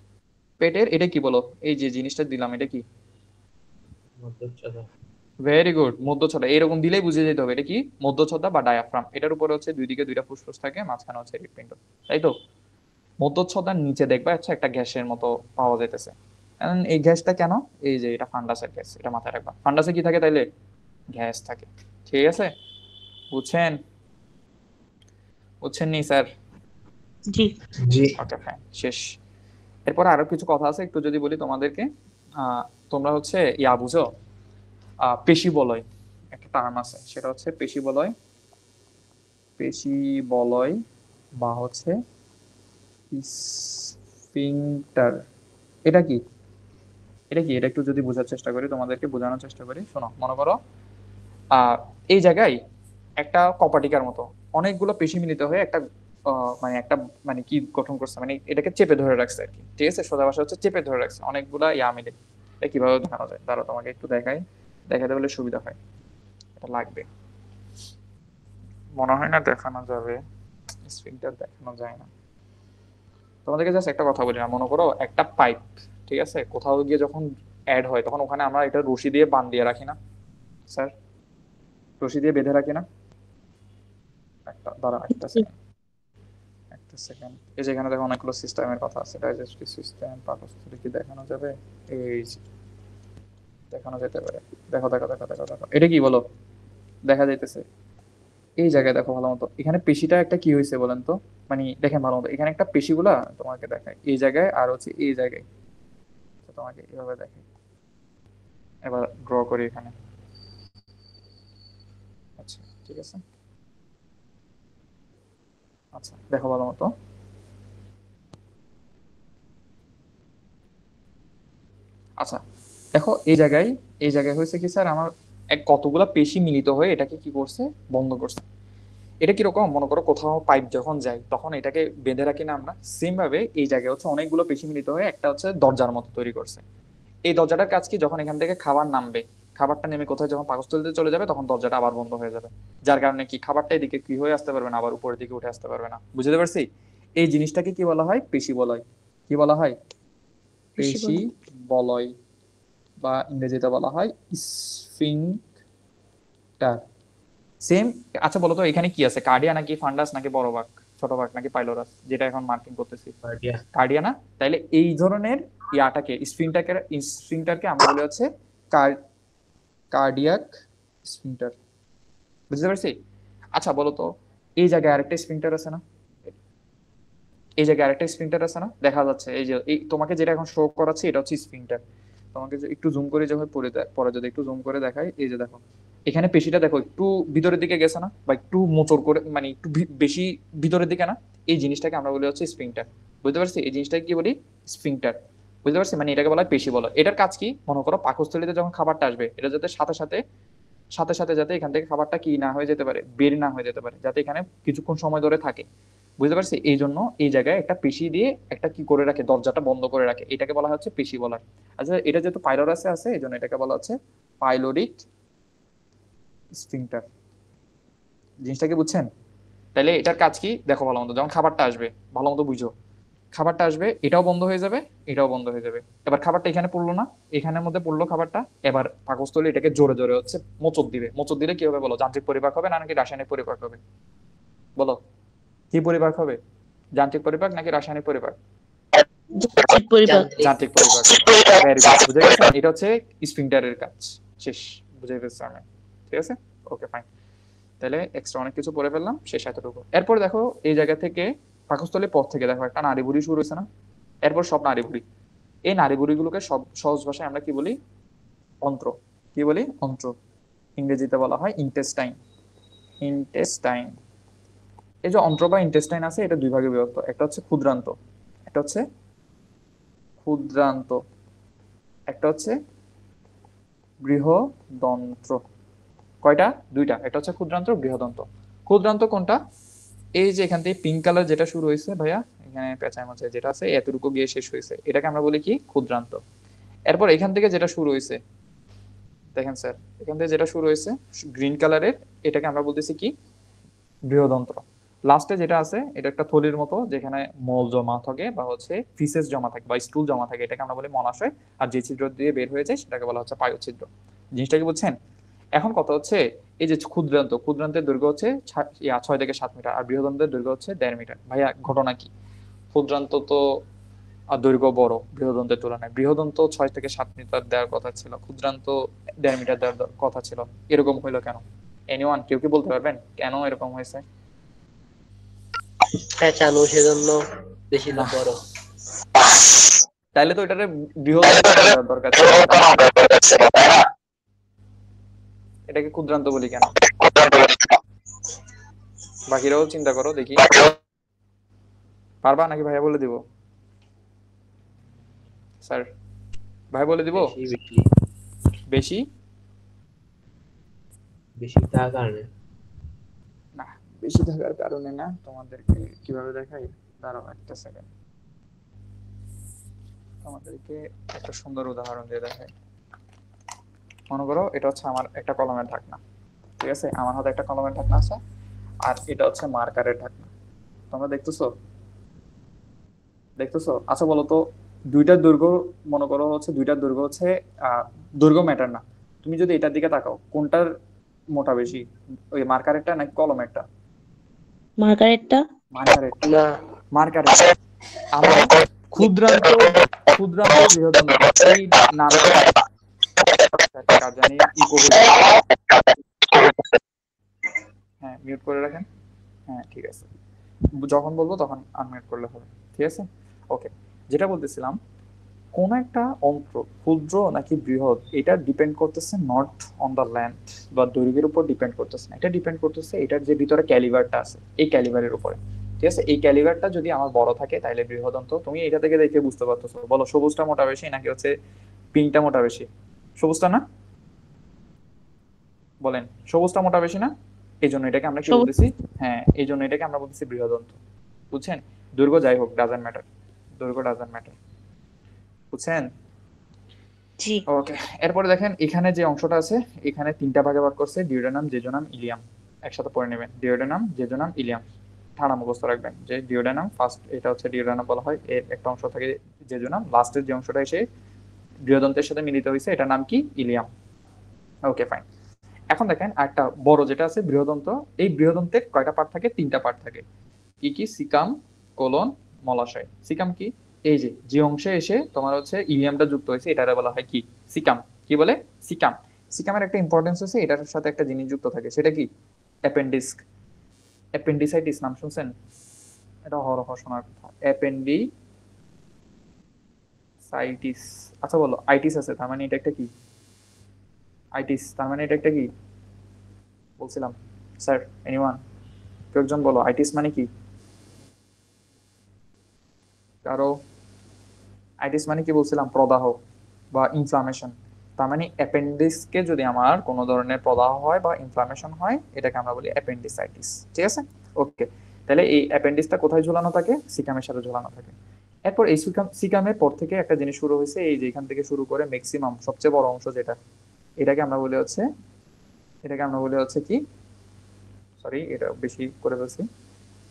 পেটের এটা কি বলো? এই যে জিনিসটা দিলাম এটা কি? মধ্যচ্ছদা। ভেরি গুড, মধ্যচ্ছদা। এরকম দিলেই বুঝে যেতে হবে এটা কি? মধ্যচ্ছদা বা ডায়াফ্রাম। এটার উপরে হচ্ছে দুই দিকে দুইটা ফুসফুস থাকে, মাঝখানে হচ্ছে হৃৎপিণ্ড, তাই তো? মধ্যচ্ছদার নিচে দেখবা হচ্ছে একটা গ্যাসের মতো পাওয়া যাইতেছে। এই গ্যাসটা কেন? এই যে এটা ফান্ডাসের গ্যাস, এটা মাথায় রাখবা। ফান্ডাসে কি থাকে তাইলে? গ্যাস থাকে, ঠিক আছে? বুঝছেন? বুঝছেন নি স্যার? জি জি। ওকে ফাইন, শেষ। এরপর আরো কিছু কথা আছে, একটু যদি বলি তোমাদেরকে। তোমরা হচ্ছে বুঝো, পেশি বলয় একটা টার্ম আছে, সেটা হচ্ছে পেশি বলয়। পেশি বলয় বা হচ্ছে স্ফিংটার। এটা কি এটা একটু যদি বোঝার চেষ্টা করি, তোমাদেরকে বোঝানোর চেষ্টা করি। শোনো, মনে করো আহ এই জায়গায় একটা কপাটিকার মতো অনেকগুলো পেশি মিলিত হয়ে একটা মানে একটা মানে কি গঠন করছে, মানে এটাকে চেপে ধরে রাখছে আর কি। ঠিক আছে, সোজা ভাষা হচ্ছে চেপে ধরে রাখছে অনেকগুলা মিলে। এটা কিভাবে দেখানো যায়, তারা তোমাকে একটু দেখাতে বলে সুবিধা হয়। এটা লাগবে, মনে হয় না দেখানো যাবে, স্ফিংটার দেখানো যায় না। তোমাদেরকে জাস্ট একটা কথা বলি না, মনে করো একটা পাইপ, ঠিক আছে, কোথাও গিয়ে যখন অ্যাড হয় তখন ওখানে আমরা এটা রশি দিয়ে বাঁধ দিয়ে রাখি না স্যার? রশি দিয়ে বেঁধে রাখি না? একটা দাঁড়া, একটা সেকেন্ড এই যেখানে দেখো অনেকগুলো সিস্টেমের কথা আছে, ডাইজেস্টিভ সিস্টেম, পাকস্থলী কি দেখানো যাবে? এই যে, দেখানো যেতে পারে। দেখো দেখো দেখো দেখো দেখো, এটা কি বলো, দেখা যাইতেছে? এই জায়গায় দেখো ভালো মতো, এখানে পেশিটা একটা কি হয়েছে বলেন তো, মানে দেখেন ভালো মতো, এখানে একটা পেশিগুলা তোমাকে দেখায় এই জায়গায় আর হচ্ছে এই জায়গায়। তো তোমাকে এভাবে দেখায়, এবার ড্র করি এখানে। আচ্ছা, ঠিক আছে। আচ্ছা দেখো ভালো মতো, আচ্ছা দেখো এই জায়গায় হয়েছে কি স্যার, আমার এক কতগুলা পেশি মিলিত হয়ে এটাকে কি করছে, বন্ধ করছে। এটা কিরকম, মনে করো কোথাও পাইপ যখন যায় তখন এটাকে বেঁধে রাখি না আমরা, সেম ভাবে এই জায়গায় হচ্ছে অনেকগুলো পেশি মিলিত হয়ে একটা হচ্ছে দরজার মতো তৈরি করছে। এই দরজাটার কাজ কি, যখন এখান থেকে খাবার নামবে, খাবারটা নেমে কোথায় যখন পাকস্থলীতে চলে যাবে তখন দরজাটা আবার বন্ধ হয়ে যাবে। যার কারণে কি খাবারটা এদিকে কি হয়ে আসতে পারবে না, আবার উপরের দিকে উঠে আসতে পারবে না। বুঝতে পারছি? এই জিনিসটাকে কি বলা হয়, পেশি বলয়। কি বলা হয়? বেশি পেশি বলে। বলয়, বা ইংরেজিতে বলা হয় স্ফিংটার। সেম। আচ্ছা বলো তো এখানে কি আছে, কার্ডিয়া নাকি ফান্ডাস নাকি বড় ভাগ, ছোট ভাগ নাকি পাইলোরাস, যেটা এখন মার্কিং করতেছি? কার্ডিয়া। কার্ডিয়া না? তাইলে এই ধরনের ইয়াটাকে স্ফিংটারকে আমরা বলি হচ্ছে কার্ডিয়াক স্ফিংটার। বুঝতে পারছি? আচ্ছা বলো তো, এই জায়গায় আরেকটা স্ফিংটার আছে না? এই জায়গায় আরেকটা স্ফিংটার আছে না, দেখা যাচ্ছে এই যে এই তোমাকে যেটা এখন শো করাচ্ছে এটা হচ্ছে স্ফিংটার। তোমাকে যে একটু জুম করে যখন পরে যদি একটু জুম করে দেখাই, এই যে দেখো এখানে পেশিটা দেখো একটু ভিতরের দিকে গেছে না, বা একটু মোচড় করে, মানে একটু বেশি ভিতরের দিকে না? এই জিনিসটাকে আমরা বলি হচ্ছে স্ফিংটার। বুঝতে পারছি? এই জিনিসটাকে কি বলি? স্ফিংটার। বুঝতে পারছি? মানে এটাকে বলা হয় পেশি বলা। এটার কাজ কি, মনে করো পাকস্থলীতে যখন খাবারটা আসবে এটা যাতে সাথে সাথে সাথে সাথে যাতে এখান থেকে খাবারটা কি না হয়ে যেতে পারে, বের না হয়ে যেতে পারে, যাতে এখানে কিছুক্ষণ সময় ধরে থাকে। বুঝতে পারছি? এই জন্য এই জায়গায় একটা পেশি দিয়ে একটা কি করে রাখে, দরজাটা বন্ধ করে রাখে, এটাকে বলা হচ্ছে পেশি বলার। আচ্ছা এটা যেহেতু পাইলোরাসে আছে এই জন্য এটাকে বলা হচ্ছে পাইলোরিক স্ফিংটার। জিনিসটা কি বুঝছেন? তাহলে এটার কাজ কি দেখো ভালো মতো, যখন খাবারটা আসবে ভালো মতো বুঝো, খাবারটা আসবে এটাও বন্ধ হয়ে যাবে, এটাও বন্ধ হয়ে যাবে। এবার খাবারটা এখানে পড়লো না, এখানের মধ্যে পড়লো খাবারটা, এবার পাকস্থলী এটাকে জোরে জোরে হচ্ছে মোচক দিবে। মোচক দিলে কি হবে বলো, যান্ত্রিক পরিপাক হবে না নাকি রাসায়নিক পরিপাক হবে? বলো, কি পরিপাক হবে, যান্ত্রিক পরিপাক নাকি রাসায়নিক পরিপাক? যান্ত্রিক পরিপাক। যান্ত্রিক। যান্ত্রিক পরিপাক। ভেরি গুড, বুঝে গেছেন? এটা হচ্ছে স্ফিংটারের কাজ। শেষ, বুঝে গেছে আমি? ঠিক আছে, ওকে ফাইন। তাহলে এক্সট্রা অনেক কিছু পড়ে ফেললাম, শেষ এতটুকু। এরপর দেখো এই জায়গা থেকে পাকস্থলীর পর থেকে দেখো একটা নাড়িভুঁড়ি শুরু হয়েছে না? এরপর সব নাড়িভুঁড়ি, এই নাড়িভুঁড়িগুলোকে সব সহজ ভাষায় আমরা কি বলি, অন্ত্র। কি বলি? অন্ত্র। ইংরেজিতে বলা হয় ইন্টেস্টাইন। ইন্টেস্টাইন। এই যে অন্ত্র বা ইন্টেস্টাইন আছে এটা দুই ভাগে বিভক্ত, একটা হচ্ছে ক্ষুদ্রান্ত, একটা হচ্ছে ক্ষুদ্রান্ত, একটা হচ্ছে বৃহদন্ত্র। কয়টা? দুইটা, একটা হচ্ছে ক্ষুদ্রান্ত, বৃহদন্ত। ক্ষুদ্রান্ত কোনটা? এই যে এখান থেকে পিঙ্ক কালার যেটা শুরু হয়েছে ভাইয়া, এখানে পেঁচায় মাঝে যেটা আছে এতটুকু গিয়ে শেষ হয়েছে, এটাকে আমরা বলি কি? ক্ষুদ্রান্ত। এরপর এখান থেকে যেটা শুরু হয়েছে, দেখেন স্যার, এখান থেকে যেটা শুরু হয়েছে গ্রিন কালারের, এটাকে আমরা বলতেছি কি? বৃহদন্ত্র। লাস্টে যেটা আছে এটা একটা থলির মতো, যেখানে মল জমা থাকে বা হচ্ছে ফিসেস জমা থাকে বা স্টুল জমা থাকে, এটাকে আমরা বলি মলাশয়। আর যে ছিদ্র দিয়ে বের হয়ে যায় সেটাকে বলা হচ্ছে পায়ুছিদ্র। জিনিসটা কি বুঝছেন? এখন কথা হচ্ছে, এই যে ক্ষুদ্রান্ত, ক্ষুদ্রান্তের দৈর্ঘ্য হচ্ছে 6 থেকে 7 মিটার, আর বৃহদন্তের দৈর্ঘ্য হচ্ছে 1.5 মিটার। ভাইয়া ঘটনা কি? ক্ষুদ্রান্ত তো দৈর্ঘ্য বড় বৃহদন্তের তুলনায়, বৃহদন্ত 6 থেকে 7 মিটার দেওয়ার কথা ছিল, ক্ষুদ্রান্ত 1.5 মিটার দেওয়ার কথা ছিল। এরকম হইলো কেন? এনিওয়ান, কেউ কি বলতে পারবেন কেন এরকম হয়েছে? হ্যাঁ, চানু সেজন্য বেশি না, বড়। তাইলে তো এটারে বৃহদন্ত দেওয়ার দরকার ছিল, তাই না? এটাকে ক্ষুদ্রান্ত বলি কেন? বাকিরাও চিন্তা করো দেখি, পারবা নাকি ভাইয়া বলে দিব? স্যার, ভাই বলে দিব? বেশি বেশি বেশি বেশি থাকার কারণে। না, বেশি থাকার কারণে না। তোমাদেরকে কিভাবে দেখাই, দাঁড়াও একটা সেকেন্ড, তোমাদেরকে একটা সুন্দর উদাহরণ দিয়ে দেখাই। মনে করো এটা হচ্ছে আমার একটা কলমের ঢাকনা, ঠিক আছে? আমার হাতে একটা কলমের ঢাকনা আছে, আর এটা হচ্ছে মার্কারের ঢাকনা। তোমরা দেখতেছো? দেখতেছো? আচ্ছা বলো তো, দুইটার দৈর্ঘ্য, মনে করো হচ্ছে দুইটার দৈর্ঘ্য হচ্ছে দৈর্ঘ্য ম্যাটার না। তুমি যদি এটার দিকে তাকাও, কোনটার মোটা বেশি, ওই মার্কারেরটা নাকি কলমেরটা? মার্গারেটটা। মার্কারের, না, মার্কারের। আমার ক্ষুদ্রান্ত, ক্ষুদ্রান্ত বৃহদন্ত, এই নামটা কার জানি ইকো হয়েছে। হ্যাঁ, মিউট করে রাখেন। হ্যাঁ ঠিক আছে, যখন বলবো তখন আনমিউট করলে হবে, ঠিক আছে? ওকে, যেটা বলতেছিলাম, কোন একটা অংশ ক্ষুদ্র নাকি বৃহৎ, এটা ডিপেন্ড করতেছে নট অন দ্য লেন্থ বা দৈর্ঘ্যের উপর ডিপেন্ড করতেছে না, এটা ডিপেন্ড করতেছে এটার যে ভিতরে ক্যালিবারটা আছে, এই ক্যালিবারের উপরে, ঠিক আছে? এই ক্যালিবারটা যদি আমার বড় থাকে তাহলে বৃহদন্ত। তুমি এটা থেকে দেখে বুঝতে পারতেছো, বলো সবুজটা মোটা বেশি নাকি হচ্ছে পিঙ্কটা মোটা বেশি? সবুজটা না? বলেন, সবুজটা মোটা বেশি না? এই জন্য এটাকে আমরা কি সবুজ। বলতেছি? হ্যাঁ, এই জন্য এটাকে আমরা বলতেছি বৃহদন্ত। বুঝছেন? দৈর্ঘ্য যাই হোক, ডাজন্ট ম্যাটার, দৈর্ঘ্য ডাজন্ট ম্যাটার। বুঝছেন? জি। ওকে, এরপরে দেখেন এখানে যে অংশটা আছে, এখানে তিনটা ভাগে ভাগ করছে, ডিওডেনাম, জেজোনাম, ইলিয়াম। একসাথে পড়ে নেবেন, ডিওডেনাম, জেজোনাম, ইলিয়াম। ঠাড়া মুখস্থ রাখবেন যে ডিওডেনাম ফার্স্ট, এটা হচ্ছে ডিওডেনাম বলা হয়, এর একটা অংশ থাকে জেজোনাম, লাস্টের যে অংশটা এসে বৃহদন্তের সাথে মিলিত হয়েছে এটার নাম কি? ইলিয়াম। Okay fine. এখন দেখেন একটা বড় যেটা আছে বৃহদন্ত, এই বৃহদন্তের কয়টা পার্ট থাকে? তিনটা পার্ট থাকে। কি কি? Caecum, colon, মলাশয়। সিকাম কি? এই যে যে অংশে এসে তোমার হচ্ছে ইলিয়ামটা যুক্ত হয়েছে, এটারে বলা হয় কি? সিকাম। কি বলে? সিকাম। সিকামের একটা ইম্পর্টেন্স আছে, এটার সাথে একটা জিনিস যুক্ত থাকে, সেটা কি? অ্যাপেন্ডিক্স। অ্যাপেন্ডিসাইটিস নাম শুনছেন? এটা হরহ শোনার কথা, অ্যাপেন্ডিসাইটিস। আচ্ছা বলো, আইটিস আছে, তার মানে এটা একটা কি? আইটিস, তার মানে এটা একটা কি বলছিলাম? স্যার, এনিওয়ান, কেউ একজন বলো, আইটিস মানে কি? কারো? আইটিস মানে কি বলছিলাম? প্রদাহ বা ইনফ্লামেশন। তার মানে অ্যাপেন্ডিক্সকে যদি আমার কোনো ধরনের প্রদাহ হয় বা ইনফ্লামেশন হয়, এটাকে আমরা বলি অ্যাপেন্ডিসাইটিস, ঠিক আছে? ওকে, তাহলে এই অ্যাপেন্ডিক্সটা কোথায় ঝুলানো থাকে? সিকামের সাথে ঝুলানো থাকে। এরপর এই সিকামের পর থেকে একটা জিনিস শুরু হয়েছে, এই যে এখান থেকে শুরু করে ম্যাক্সিমাম সবচেয়ে বড় অংশ যেটা, এটাকে আমরা বলি হচ্ছে, এটাকে আমরা বলি হচ্ছে কি, সরি এটা বেশি করে বলছি,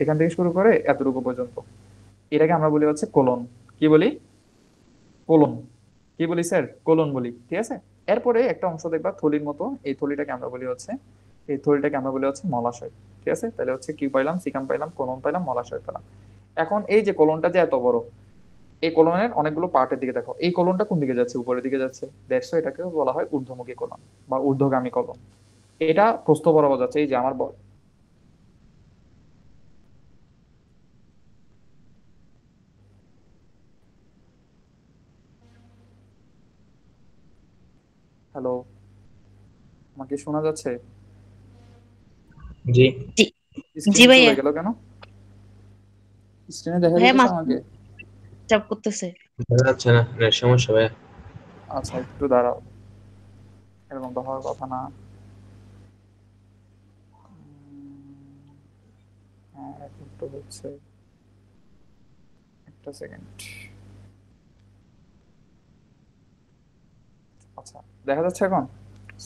এখান থেকে শুরু করে এতটুকু পর্যন্ত, এটাকে আমরা বলি হচ্ছে কোলন। কি বলি? কোলন। কি বলি স্যার? কোলন বলি, ঠিক আছে? এরপরে একটা অংশ দেখবা থলির মতো, এই থলিটাকে আমরা বলি হচ্ছে, এই থলিটাকে আমরা বলি হচ্ছে মলাশয়, ঠিক আছে? তাহলে হচ্ছে কি পাইলাম? সিকাম পাইলাম, কোলন পাইলাম, মলাশয় পেলাম। এখন এই যে কোলনটা যে এত বড়, এই কোলনের অনেকগুলো পার্টের দিকে দেখো, এই কোলনটা কোন দিকে যাচ্ছে? উপরের দিকে যাচ্ছে, দ্যাটস এটাকে বলা হয় ঊর্ধ্বমুখী কোলন বা ঊর্ধ্বগামী কোলন। এটা প্রস্থ বরাবর যাচ্ছে, এই যে আমার হ্যালো, আমাকে শোনা যাচ্ছে? জি জি। জি স্ক্রিনে চলে ভাইয়া। গেল কেন? স্ক্রিনে দেখা ভাইয়া যাচ্ছে মাথা আমাকে? চাপ করতেছে। দেখা যাচ্ছে না, নেট সমস্যা ভাইয়া। আচ্ছা একটু দাঁড়াও, এরকম তো হওয়ার কথা না। হ্যাঁ এখন তো হচ্ছে, একটা সেকেন্ড। আচ্ছা, দেখা যাচ্ছে এখন?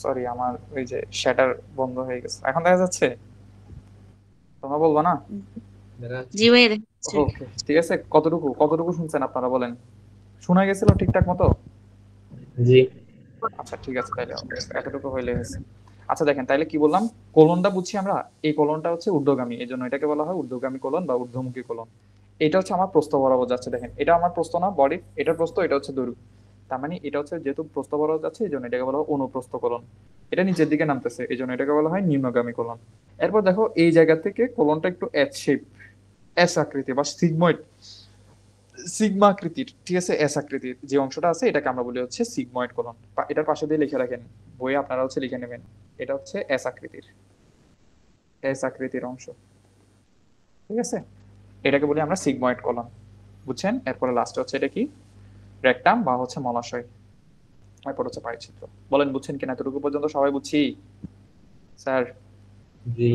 সরি, আমার ওই যে শ্যাটার বন্ধ হয়ে গেছে, এখন দেখা যাচ্ছে? তোমরা বলবা না? দেখা যাচ্ছে। জি ভাইয়া দেখাচ্ছে। ওকে ঠিক আছে, কতটুকু কতটুকু শুনছেন আপনারা বলেন? শোনা গেছিল ঠিকঠাক মতো? জি আচ্ছা ঠিক আছে, তাইলে এতটুকু হইলে হয়েছে। আচ্ছা দেখেন, তাইলে কি বললাম? কোলনটা বুঝছি আমরা, এই কোলনটা হচ্ছে ঊর্ধ্বগামী, এই জন্য এটাকে বলা হয় ঊর্ধ্বগামী কোলন বা ঊর্ধ্বমুখী কোলন। এটা হচ্ছে আমার প্রস্থ বরাবর যাচ্ছে, দেখেন এটা আমার প্রস্থ না বডি, এটার প্রস্থ, এটা হচ্ছে দৈর্ঘ্য। তার মানে এটা হচ্ছে যেহেতু প্রস্থ বরাবর যাচ্ছে, এই জন্য এটাকে বলা হয় অনুপ্রস্থ কোলন। এটা নিচের দিকে নামতেছে, এই জন্য এটাকে বলা হয় নিম্নগামী কোলন। এরপর দেখো এই জায়গা থেকে কোলনটা একটু এস শেপ, এস আকৃতি বা সিগময়েড, সিগমা আকৃতির, ঠিক আছে? এস আকৃতির যে অংশটা আছে এটাকে আমরা বলি হচ্ছে সিগময়েড কোলন। এটার পাশে দিয়ে লিখে রাখেন, বইয়ে আপনারা হচ্ছে লিখে নেবেন, এটা হচ্ছে এস আকৃতির, এস আকৃতির অংশ। ঠিক আছে, এটাকে বলি আমরা সিগময়েড কলন, বুঝছেন? এরপরে লাস্টে হচ্ছে এটা কি, রেকটাম বা হচ্ছে মলাশয়, এরপর হচ্ছে পায়ুচিত্র। বলেন বুঝছেন কিনা? এতটুকু পর্যন্ত সবাই বুঝছি স্যার? জি।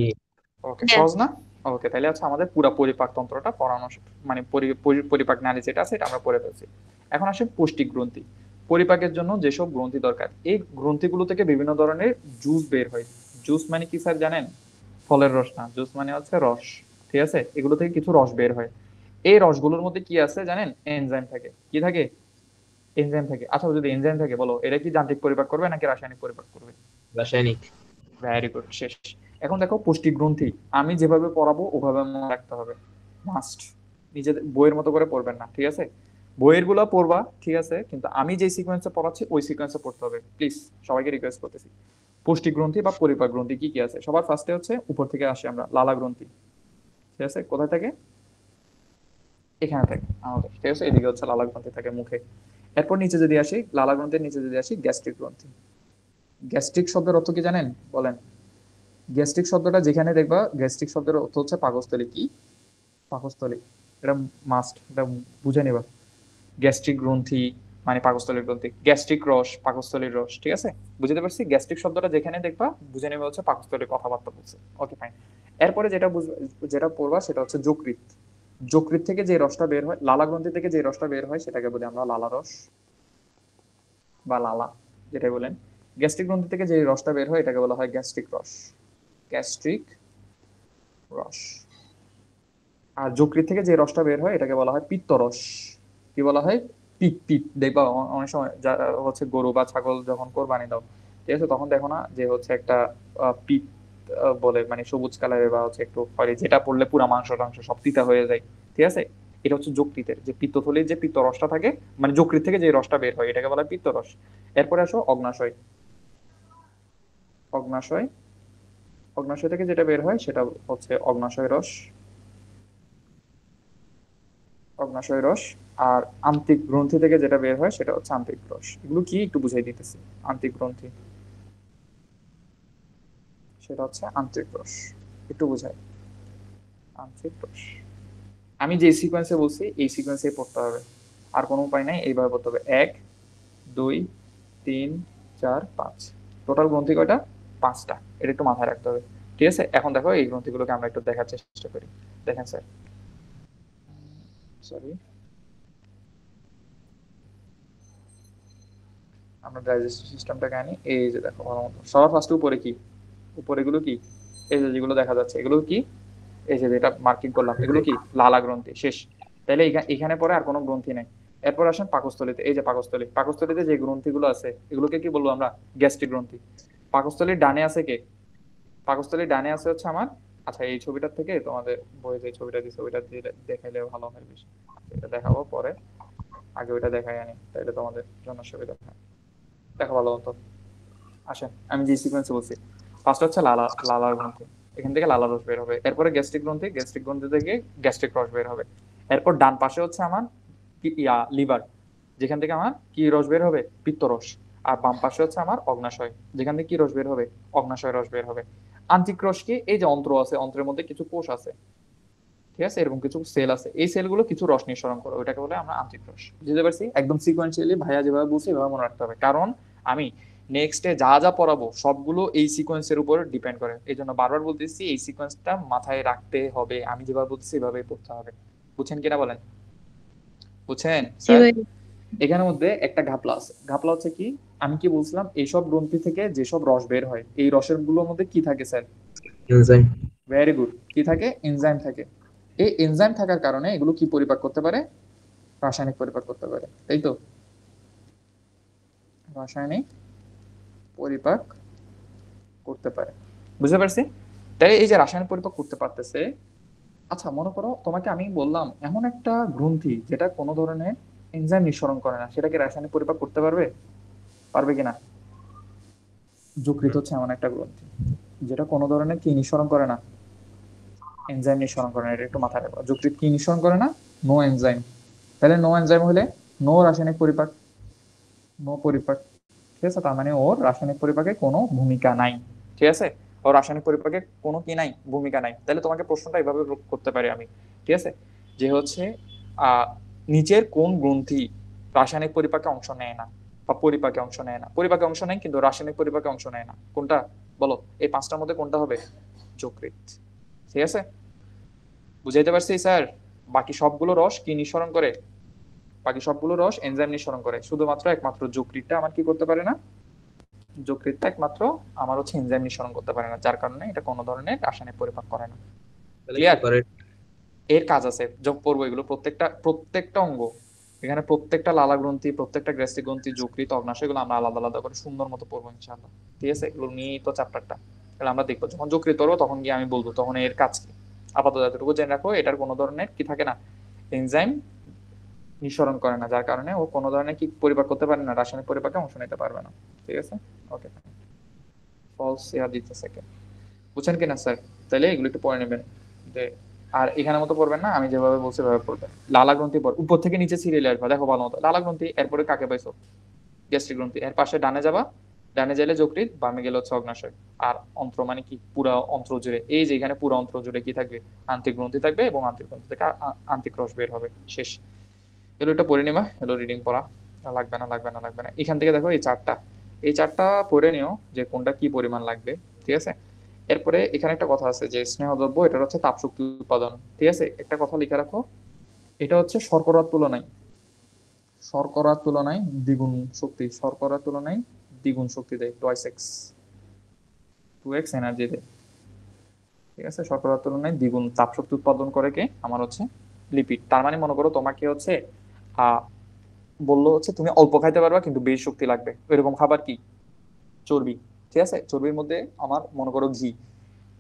ওকে, হ্যাঁ। সহজ না? ওকে, তাহলে হচ্ছে আমাদের পুরো পরিপাক তন্ত্রটা পড়ানো, মানে পরিপাক নালী যেটা আছে এটা আমরা পড়ে ফেলছি। এখন আসে পুষ্টি গ্রন্থি। পরিপাকের জন্য যেসব গ্রন্থি দরকার, এই গ্রন্থিগুলো থেকে বিভিন্ন ধরনের জুস বের হয়। জুস মানে কি স্যার জানেন? ফলের রস না, জুস মানে হচ্ছে রস। ঠিক আছে, এগুলো থেকে কিছু রস বের হয়। এই রসগুলোর মধ্যে কি আছে জানেন? এনজাইম থাকে। কি থাকে? এনজাইম থাকে। আচ্ছা, যদি এনজাইম থাকে, বলো এটা কি যান্ত্রিক পরিপাক করবে নাকি রাসায়নিক পরিপাক করবে? রাসায়নিক। ভেরি গুড, শেষ। এখন দেখো পুষ্টি গ্রন্থি, আমি যেভাবে পড়াবো ওভাবে মনে রাখতে হবে, মাস্ট। নিজেদের বইয়ের মতো করে পড়বেন না, ঠিক আছে? বইয়ের গুলো পড়বা ঠিক আছে, কিন্তু আমি যে সিকোয়েন্সে পড়াচ্ছি ওই সিকোয়েন্সে পড়তে হবে, প্লিজ। সবাইকে রিকোয়েস্ট করতেছি। পুষ্টি গ্রন্থি বা পরিপাক গ্রন্থি কি কি আছে? সবার ফার্স্টে হচ্ছে উপর থেকে আসি আমরা, লালা গ্রন্থি। ঠিক আছে, কোথায় থাকে? এখানে থাকে আমাদের, ঠিক আছে? এদিকে হচ্ছে লালা গ্রন্থি থাকে মুখে। এরপর নিচে যদি আসি, লালা গ্রন্থির নিচে যদি আসি, গ্যাস্ট্রিক গ্রন্থি। গ্যাস্ট্রিক শব্দের অর্থ কি জানেন? বলেন। গ্যাস্ট্রিক শব্দটা যেখানে দেখবা, গ্যাস্ট্রিক শব্দের অর্থ হচ্ছে পাকস্থলী। কি? পাকস্থলী। এটা মাস্ট, এটা বুঝে নিবা। গ্যাস্ট্রিক গ্রন্থি মানে পাকস্থলীর গ্রন্থি, গ্যাস্ট্রিক রস পাকস্থলীর রস, ঠিক আছে? বুঝতে পারছি? গ্যাস্ট্রিক শব্দটা যেখানে দেখবা বুঝে নেবে হচ্ছে পাকস্থলীর কথাবার্তা বলছে। ওকে, ফাইন। এরপরে যেটা পড়বা সেটা হচ্ছে যকৃৎ। যকৃৎ থেকে যে রসটা বের হয়, লালা গ্রন্থি থেকে যে রসটা বের হয় সেটাকে বলি আমরা লালা রস বা লালা, যেটাই বলেন। গ্যাস্ট্রিক গ্রন্থি থেকে যে রসটা বের হয় এটাকে বলা হয় গ্যাস্ট্রিক রস, গ্যাস্ট্রিক রস। আর যকৃৎ থেকে যে রসটা বের হয় এটাকে বলা হয় পিত্তরস। কি বলা হয়? পিত। পিত দেখবা অনেক সময় হচ্ছে গরু বা ছাগল যখন কোরবানি দাও, ঠিক আছে, তখন দেখো না যে হচ্ছে একটা পিত বলে, মানে সবুজ কালারের বা হচ্ছে একটু খয়েরি, যেটা পড়লে পুরো মাংস টাংস সব তিতা হয়ে যায়, ঠিক আছে? এটা হচ্ছে যকৃতের যে পিত্তথলির যে পিত্ত রসটা থাকে, মানে যকৃৎ থেকে যে রসটা বের হয় এটাকে বলা হয় পিত্তরস। এরপরে আসো অগ্নাশয়। অগ্নাশয়, অগ্নাশয় থেকে যেটা বের হয় সেটা হচ্ছে অগ্নাশয় রস, অগ্নাশয় রস। আর আন্তিক গ্রন্থি থেকে যেটা বের হয় সেটা হচ্ছে আন্তিক রস। এগুলো কি একটু বুঝাই দিতেছি। আন্তিক গ্রন্থি, সেটা হচ্ছে আন্তিক রস, একটু বুঝাই। আন্তিক রস, আমি যে সিকোয়েন্সে বলছি এই সিকোয়েন্সে পড়তে হবে, আর কোনো উপায় নাই, এইভাবে পড়তে হবে। 1 2 3 4 5, টোটাল গ্রন্থি কয়টা? 5টা। এটা একটু মাথায় রাখতে হবে, ঠিক আছে? এখন দেখো এই গ্রন্থিগুলোকে আমরা একটু দেখার চেষ্টা করি। দেখেন স্যার, সরি, আমরা ডাইজেস্টিভ সিস্টেমটাকে আনি। এই যে দেখো ভালো মতো, সবার ফার্স্টে উপরে কি? উপরে এগুলো কি? এই যে যেগুলো দেখা যাচ্ছে এগুলো কি? এই যে যেটা মার্কিং করলাম এগুলো কি? লালা গ্রন্থি। শেষ। তাহলে এখানে পরে আর কোনো গ্রন্থি নেই। এরপর আসেন পাকস্থলীতে। এই যে পাকস্থলী, পাকস্থলীতে যে গ্রন্থিগুলো আছে এগুলোকে কি বলবো আমরা? গ্যাস্ট্রিক গ্রন্থি। পাকস্থলীর ডানে আছে কে? পাকস্থলীর ডানে আছে হচ্ছে আমার, আচ্ছা এই ছবিটার থেকে তোমাদের বইয়ে যে ছবিটা দিচ্ছে ওইটা দিয়ে দেখাইলে ভালো হয় বেশি। এটা দেখাবো পরে, আগে ওইটা দেখাই আনি, তাহলে তোমাদের জন্য সুবিধা হয়। দেখো ভালো মতো, আসেন আমি যে সিকোয়েন্সে বলছি। ফার্স্ট হচ্ছে লালা, লালার গ্রন্থি, এখান থেকে লালা রস বের হবে। এরপরে গ্যাস্ট্রিক গ্রন্থি, গ্যাস্ট্রিক গ্রন্থি থেকে গ্যাস্ট্রিক রস বের হবে। এরপর ডান পাশে হচ্ছে আমার লিভার, যেখান থেকে আমার কি রস বের হবে? পিত্ত রস। আর বাম পাশে হচ্ছে আমার অগ্নাশয়, যেখান থেকে কি রস বের হবে? অগ্নাশয় রস বের হবে। আন্তিক রস কি? এই যে অন্ত্র আছে, অন্ত্রের মধ্যে কিছু কোষ আছে, ঠিক আছে, এরকম কিছু সেল আছে, এই সেলগুলো কিছু রস নিঃসরণ করে, ওইটাকে বলে আমরা আন্তিক রস। বুঝতে পারছি? একদম সিকোয়েন্সিয়ালি ভাইয়া যেভাবে বলছি এভাবে মনে রাখতে হবে, কারণ আমি নেক্সটে যা যা পড়াবো সবগুলো এই সিকোয়েন্সের উপর ডিপেন্ড করে। এই জন্য বারবার বলতেছি এই সিকোয়েন্সটা মাথায় রাখতে হবে, আমি যেভাবে বলতেছি এভাবেই পড়তে হবে। বুঝছেন কিনা বলেন? বুঝছেন জি স্যার? ভাই। এখানের মধ্যে একটা ঘাপলা আছে। ঘাপলা হচ্ছে কি? আমি কি বলছিলাম, এইসব গ্রন্থি থেকে যেসব রস বের হয় এই রসের গুলোর মধ্যে কি থাকে স্যার? এনজাইম। ভেরি গুড, কি থাকে? এনজাইম থাকে। এই এনজাইম থাকার কারণে এগুলো কি পরিপাক করতে পারে? রাসায়নিক পরিপাক করতে পারে, তাই তো? রাসায়নিক পরিপাক করতে পারে, বুঝতে পারছি? তাই এই যে রাসায়নিক পরিপাক করতে পারতেছে, আচ্ছা মনে করো তোমাকে আমি বললাম এমন একটা গ্রন্থি যেটা কোনো ধরনের এনজাইম নিঃসরণ করে না, সেটাকে রাসায়নিক পরিপাক করতে পারবে? পারবে কিনা? যকৃৎ হচ্ছে এমন একটা গ্রন্থি যেটা কোনো ধরনের কি নিঃসরণ করে না? এনজাইম নিঃসরণ করে না। এটা একটু মাথায় রাখবা। যকৃৎ কি নিঃসরণ করে না? No enzyme. তাহলে নো এনজাইম হলে নো রাসায়নিক পরিপাক, নো পরিপাক, ঠিক আছে? তার মানে ওর রাসায়নিক পরিপাকে কোনো ভূমিকা নাই, ঠিক আছে? ও রাসায়নিক পরিপাকে কোনো কি নাই, ভূমিকা নাই, তাহলে তোমাকে প্রশ্নটা এইভাবে করতে পারি আমি, ঠিক আছে, যে হচ্ছে আহ নিচের কোন গ্রন্থি রাসায়নিক পরিপাকে অংশ নেয় না বা পরিপাকে অংশ নেয় না, পরিপাকে অংশ নেয় কিন্তু রাসায়নিক পরিপাকে অংশ নেয় না, কোনটা বলো, এই পাঁচটার মধ্যে কোনটা হবে? যকৃৎ। ঠিক আছে, বুঝাইতে পারছি স্যার? বাকি সবগুলো রস কি নিঃসরণ করে? বাকি সবগুলো রস এনজাইম নিঃসরণ করে, শুধুমাত্র একমাত্র যকৃৎটা আমার কি করতে পারে না, যকৃৎটা একমাত্র আমার হচ্ছে এনজাইম নিঃসরণ করতে পারে না, যার কারণে এটা কোনো ধরনের রাসায়নিক পরিপাক করে না। তাহলে কি ক্লিয়ার? করে? এর কাজ আছে, যোগ পড়বো এগুলো, প্রত্যেকটা প্রত্যেকটা অঙ্গ, এখানে প্রত্যেকটা লালা গ্রন্থি, প্রত্যেকটা গ্যাস্ট্রিক গ্রন্থি, যকৃৎ, অগ্নাশয়, এগুলো আমরা আলাদা আলাদা করে সুন্দর মতো পড়বো ইনশাআল্লাহ। ঠিক আছে, এগুলো নিয়েই তো চ্যাপ্টারটা, তাহলে আমরা দেখবো যখন যকৃৎ পড়বো তখন গিয়ে আমি বলবো তখন এর কাজ কি। আপাতত এতটুকু জেনে রাখো, এটার কোনো ধরনের কি থাকে না, এনজাইম নিঃসরণ করে না, যার কারণে ও কোনো ধরনের কি পরিপাক করতে পারে না, রাসায়নিক পরিপাকে অংশ নিতে পারবে না। ঠিক আছে, ওকে, ফলস ইয়ার দিতেছে কে, বুঝছেন কিনা স্যার? তাহলে এগুলো একটু পড়ে নেবেন, যে আর এখানের মতো পড়বেন না, আমি যেভাবে বলছি সেভাবে পড়বেন। লালা গ্রন্থি পর উপর থেকে নিচে সিরিয়ালে আসবা, দেখো ভালো মতো, লালা গ্রন্থি, এরপরে কাকে পাইছো, গ্যাস্ট্রিক গ্রন্থি, এর পাশে ডানে যাবা, ডানে গেলে যকৃৎ, বামে গেলে হচ্ছে অগ্নাশয়, আর অন্ত্র মানে কি পুরা অন্ত্র জুড়ে, এই যে এখানে পুরো অন্ত্র জুড়ে কি থাকবে, আন্তিক গ্রন্থি থাকবে, এবং আন্তিক গ্রন্থি থেকে আন্তিক রস বের হবে, শেষ। এগুলো একটা পড়ে নিবা, এগুলো রিডিং পড়া লাগবে না, লাগবে না, লাগবে না। এখান থেকে দেখো এই চারটা পড়ে নিও যে কোনটা কি পরিমাণ লাগবে, ঠিক আছে। এরপরে এখানে একটা কথা আছে যে স্নেহদ্রব্য, এটা হচ্ছে তাপশক্তি উৎপাদন, ঠিক আছে, একটা কথা লিখে রাখো, এটা হচ্ছে শর্করার তুলনায়, শর্করার তুলনায় দ্বিগুণ শক্তি, শর্করার তুলনায় দ্বিগুণ শক্তি দেয়, টোয়াইস এক্স, 2x এনার্জি দেয়, ঠিক আছে। শর্করার তুলনায় দ্বিগুণ তাপশক্তি উৎপাদন করে কে, আমার হচ্ছে লিপিড। তার মানে মনে করো তোমাকে হচ্ছে আহ বললো হচ্ছে তুমি অল্প খাইতে পারবা কিন্তু বেশি শক্তি লাগবে, এরকম খাবার কি, চর্বি, ঠিক আছে। চর্বির মধ্যে আমার মনে করো ঘি,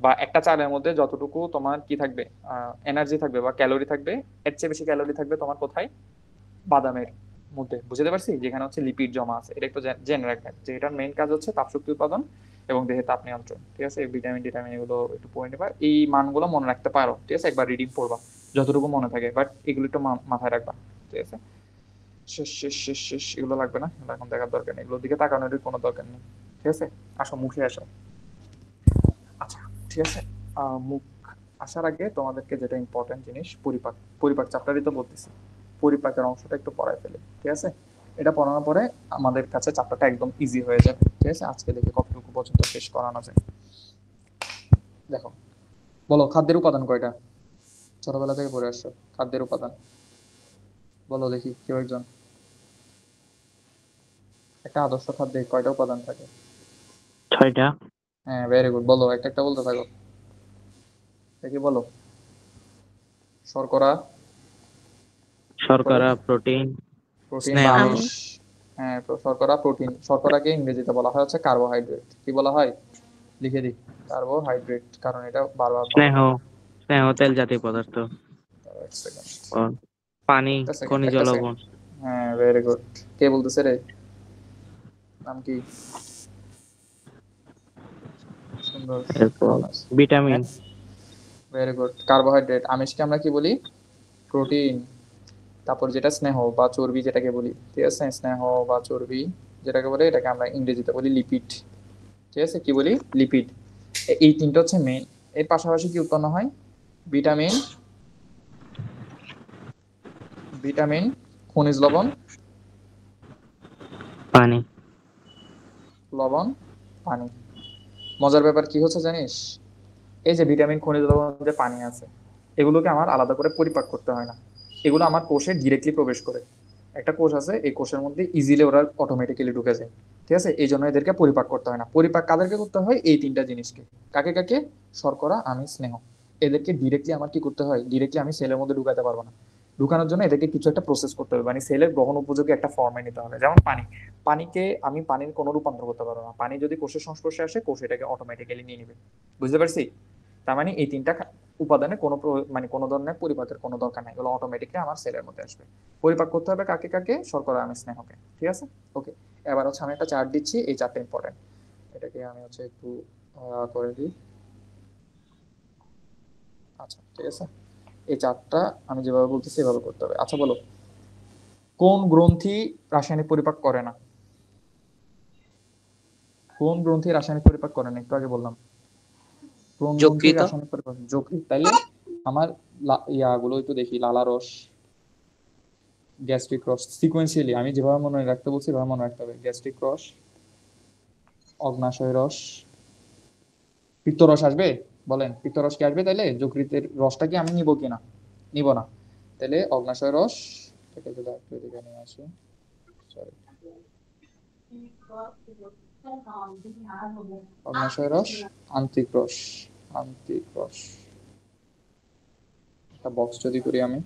বা একটা চালের মধ্যে যতটুকু তোমার কি থাকবে, এনার্জি থাকবে বা ক্যালোরি থাকবে, এর চেয়ে বেশি ক্যালোরি থাকবে তোমার কোথায়, বাদামের মধ্যে, বুঝতে পারছি, যেখানে হচ্ছে লিপিড জমা আছে। এটা একটু জেনে রাখবেন যে এটার মেইন কাজ হচ্ছে তাপশক্তি উৎপাদন এবং দেহে তাপ নিয়ন্ত্রণ, ঠিক আছে। ভিটামিন টিটামিন এগুলো একটু পড়ে নেবা, এই মানগুলো মনে রাখতে পারো, ঠিক আছে, একবার রিডিং পড়বা যতটুকু মনে থাকে, বাট এগুলো একটু মাথায় রাখবা, ঠিক আছে। শেষ শেষ শেষ শেষ, এগুলো লাগবে না, এগুলো এখন দেখার দরকার নেই, এগুলোর দিকে তাকানোর কোনো দরকার নেই, ঠিক আছে। আসো মুখে আসো। আচ্ছা, ঠিক আছে, মুখ আসার আগে তোমাদেরকে যেটা ইম্পর্টেন্ট জিনিস, পরিপাক, পরিপাক চ্যাপ্টারই তো বলতেছি, পরিপাকের অংশটা একটু পড়ায় ফেলে, ঠিক আছে। এটা পড়ানোর পরে আমাদের কাছে চ্যাপ্টারটা একদম ইজি হয়ে যাবে, ঠিক আছে। আজকে দেখে কতটুকু পর্যন্ত শেষ করানো যায়। দেখো, বলো খাদ্যের উপাদান কয়টা, ছোটবেলা থেকে পড়ে আসছো, খাদ্যের উপাদান বলো দেখি, কেউ একজন। একটা আদর্শ খাদ্যে কয়টা উপাদান থাকে? 6টা। হ্যাঁ, ভেরি গুড, বলো একটা একটা বলতে থাকো, দেখি বলো। শর্করা, শর্করা, প্রোটিন, প্রোটিন বা স্নেহ, আমিষ। হ্যাঁ, শর্করা, প্রোটিন, শর্করাকে ইংরেজিতে বলা হয় হচ্ছে কার্বোহাইড্রেট, কি বলা হয়, লিখে দিই, কার্বোহাইড্রেট, কারণ এটা বারবার বলা স্নেহ, হয়। স্নেহ তেল জাতীয় পদার্থ, দাঁড়াও এক সেকেন্ড, ও, পানি, একটা সেকেন্ড, খনিজ একটা সেকেন্ড। লবণ। হ্যাঁ, ভেরি গুড। কে বলতেছে রে, নাম কি? সুন্দর, এরপর ভালো আছে। ভিটামিন, হ্যাঁ, ভেরি গুড। কার্বোহাইড্রেট, আমিষকে আমরা কি বলি, প্রোটিন। তারপর যেটা স্নেহ বা চর্বি যেটাকে বলি, ঠিক আছে, স্নেহ বা চর্বি যেটাকে বলে, এটাকে আমরা ইংরেজিতে বলি লিপিড, ঠিক আছে, কি বলি, লিপিড। এই তিনটা হচ্ছে মেইন। এর পাশাপাশি কি উৎপন্ন হয়, ভিটামিন, ভিটামিন, খনিজ লবণ, পানি। লবণ, পানি। মজার ব্যাপার কি হচ্ছে জানিস, এই যে ভিটামিন, খনিজ লবণ, যে পানি আছে, এগুলোকে আমার আলাদা করে পরিপাক করতে হয় না, এগুলো আমার কোষে ডিরেক্টলি প্রবেশ করে। একটা কোষ আছে, এই কোষের মধ্যে ইজিলি ওরা অটোমেটিক্যালি ঢুকে যায়, ঠিক আছে। এই জন্য এদেরকে পরিপাক করতে হয় না। পরিপাক কাদেরকে করতে হয়, এই তিনটা জিনিসকে, কাকে কাকে, শর্করা, আমিষ, স্নেহ, এদেরকে ডিরেক্টলি আমার কি করতে হয়, ডিরেক্টলি আমি সেলের মধ্যে ঢুকাতে পারবো না। ঢুকানোর জন্য এদেরকে কিছু একটা প্রসেস করতে হবে, মানে সেলের গ্রহণ উপযোগী একটা ফর্মে নিতে হবে। যেমন পানি, পানিকে আমি পানির কোনো রূপান্তর করতে পারবো না, পানি যদি কোষের সংস্পর্শে আসে কোষ এটাকে অটোমেটিক্যালি নিয়ে নিবে, বুঝতে পারছি। তার মানে এই তিনটা উপাদানে কোনো মানে কোনো ধরনের পরিপাকের কোনো দরকার নাই, এগুলো অটোমেটিকলি আমার সেলের মধ্যে আসবে। পরিপাক করতে হবে কাকে কাকে, শর্করা, আমিষ, স্নেহকে, ঠিক আছে। ওকে, এবার হচ্ছে আমি একটা চার্ট দিচ্ছি, এই চার্টটা ইম্পর্টেন্ট, এটাকে আমি হচ্ছে একটু করে দিই। আচ্ছা, ঠিক আছে, এই চার্টটা আমি যেভাবে বলতেছি এভাবে করতে হবে। আচ্ছা বলো, কোন গ্রন্থি রাসায়নিক পরিপাক করে না, কোন গ্রন্থি রাসায়নিক পরিপাক করে না, একটু আগে বললাম। ক্রোমোজোম থেকে যকৃত রাসায়নিক পরিপাক যকৃৎ। তাইলে আমার ইয়াগুলো একটু দেখি, লালারস, গ্যাস্ট্রিক রস, সিকোয়েন্সিয়ালি আমি যেভাবে মনে রাখতে বলছি সেভাবে মনে রাখতে হবে। গ্যাস্ট্রিক রস, অগ্নাশয় রস, পিত্তরস আসবে? বলেন পিত্তরস কি আসবে? তাইলে যকৃতের রসটা কি আমি নিব কিনা? নিব না। তাহলে অগ্নাশয় রস, এটাকে যদি একটু এদিকে নিয়ে আসি, সরি, অগ্নাশয় রস, আন্ত্রিক রস, আন্ত্রিক রস, একটা বক্স যদি করি আমি,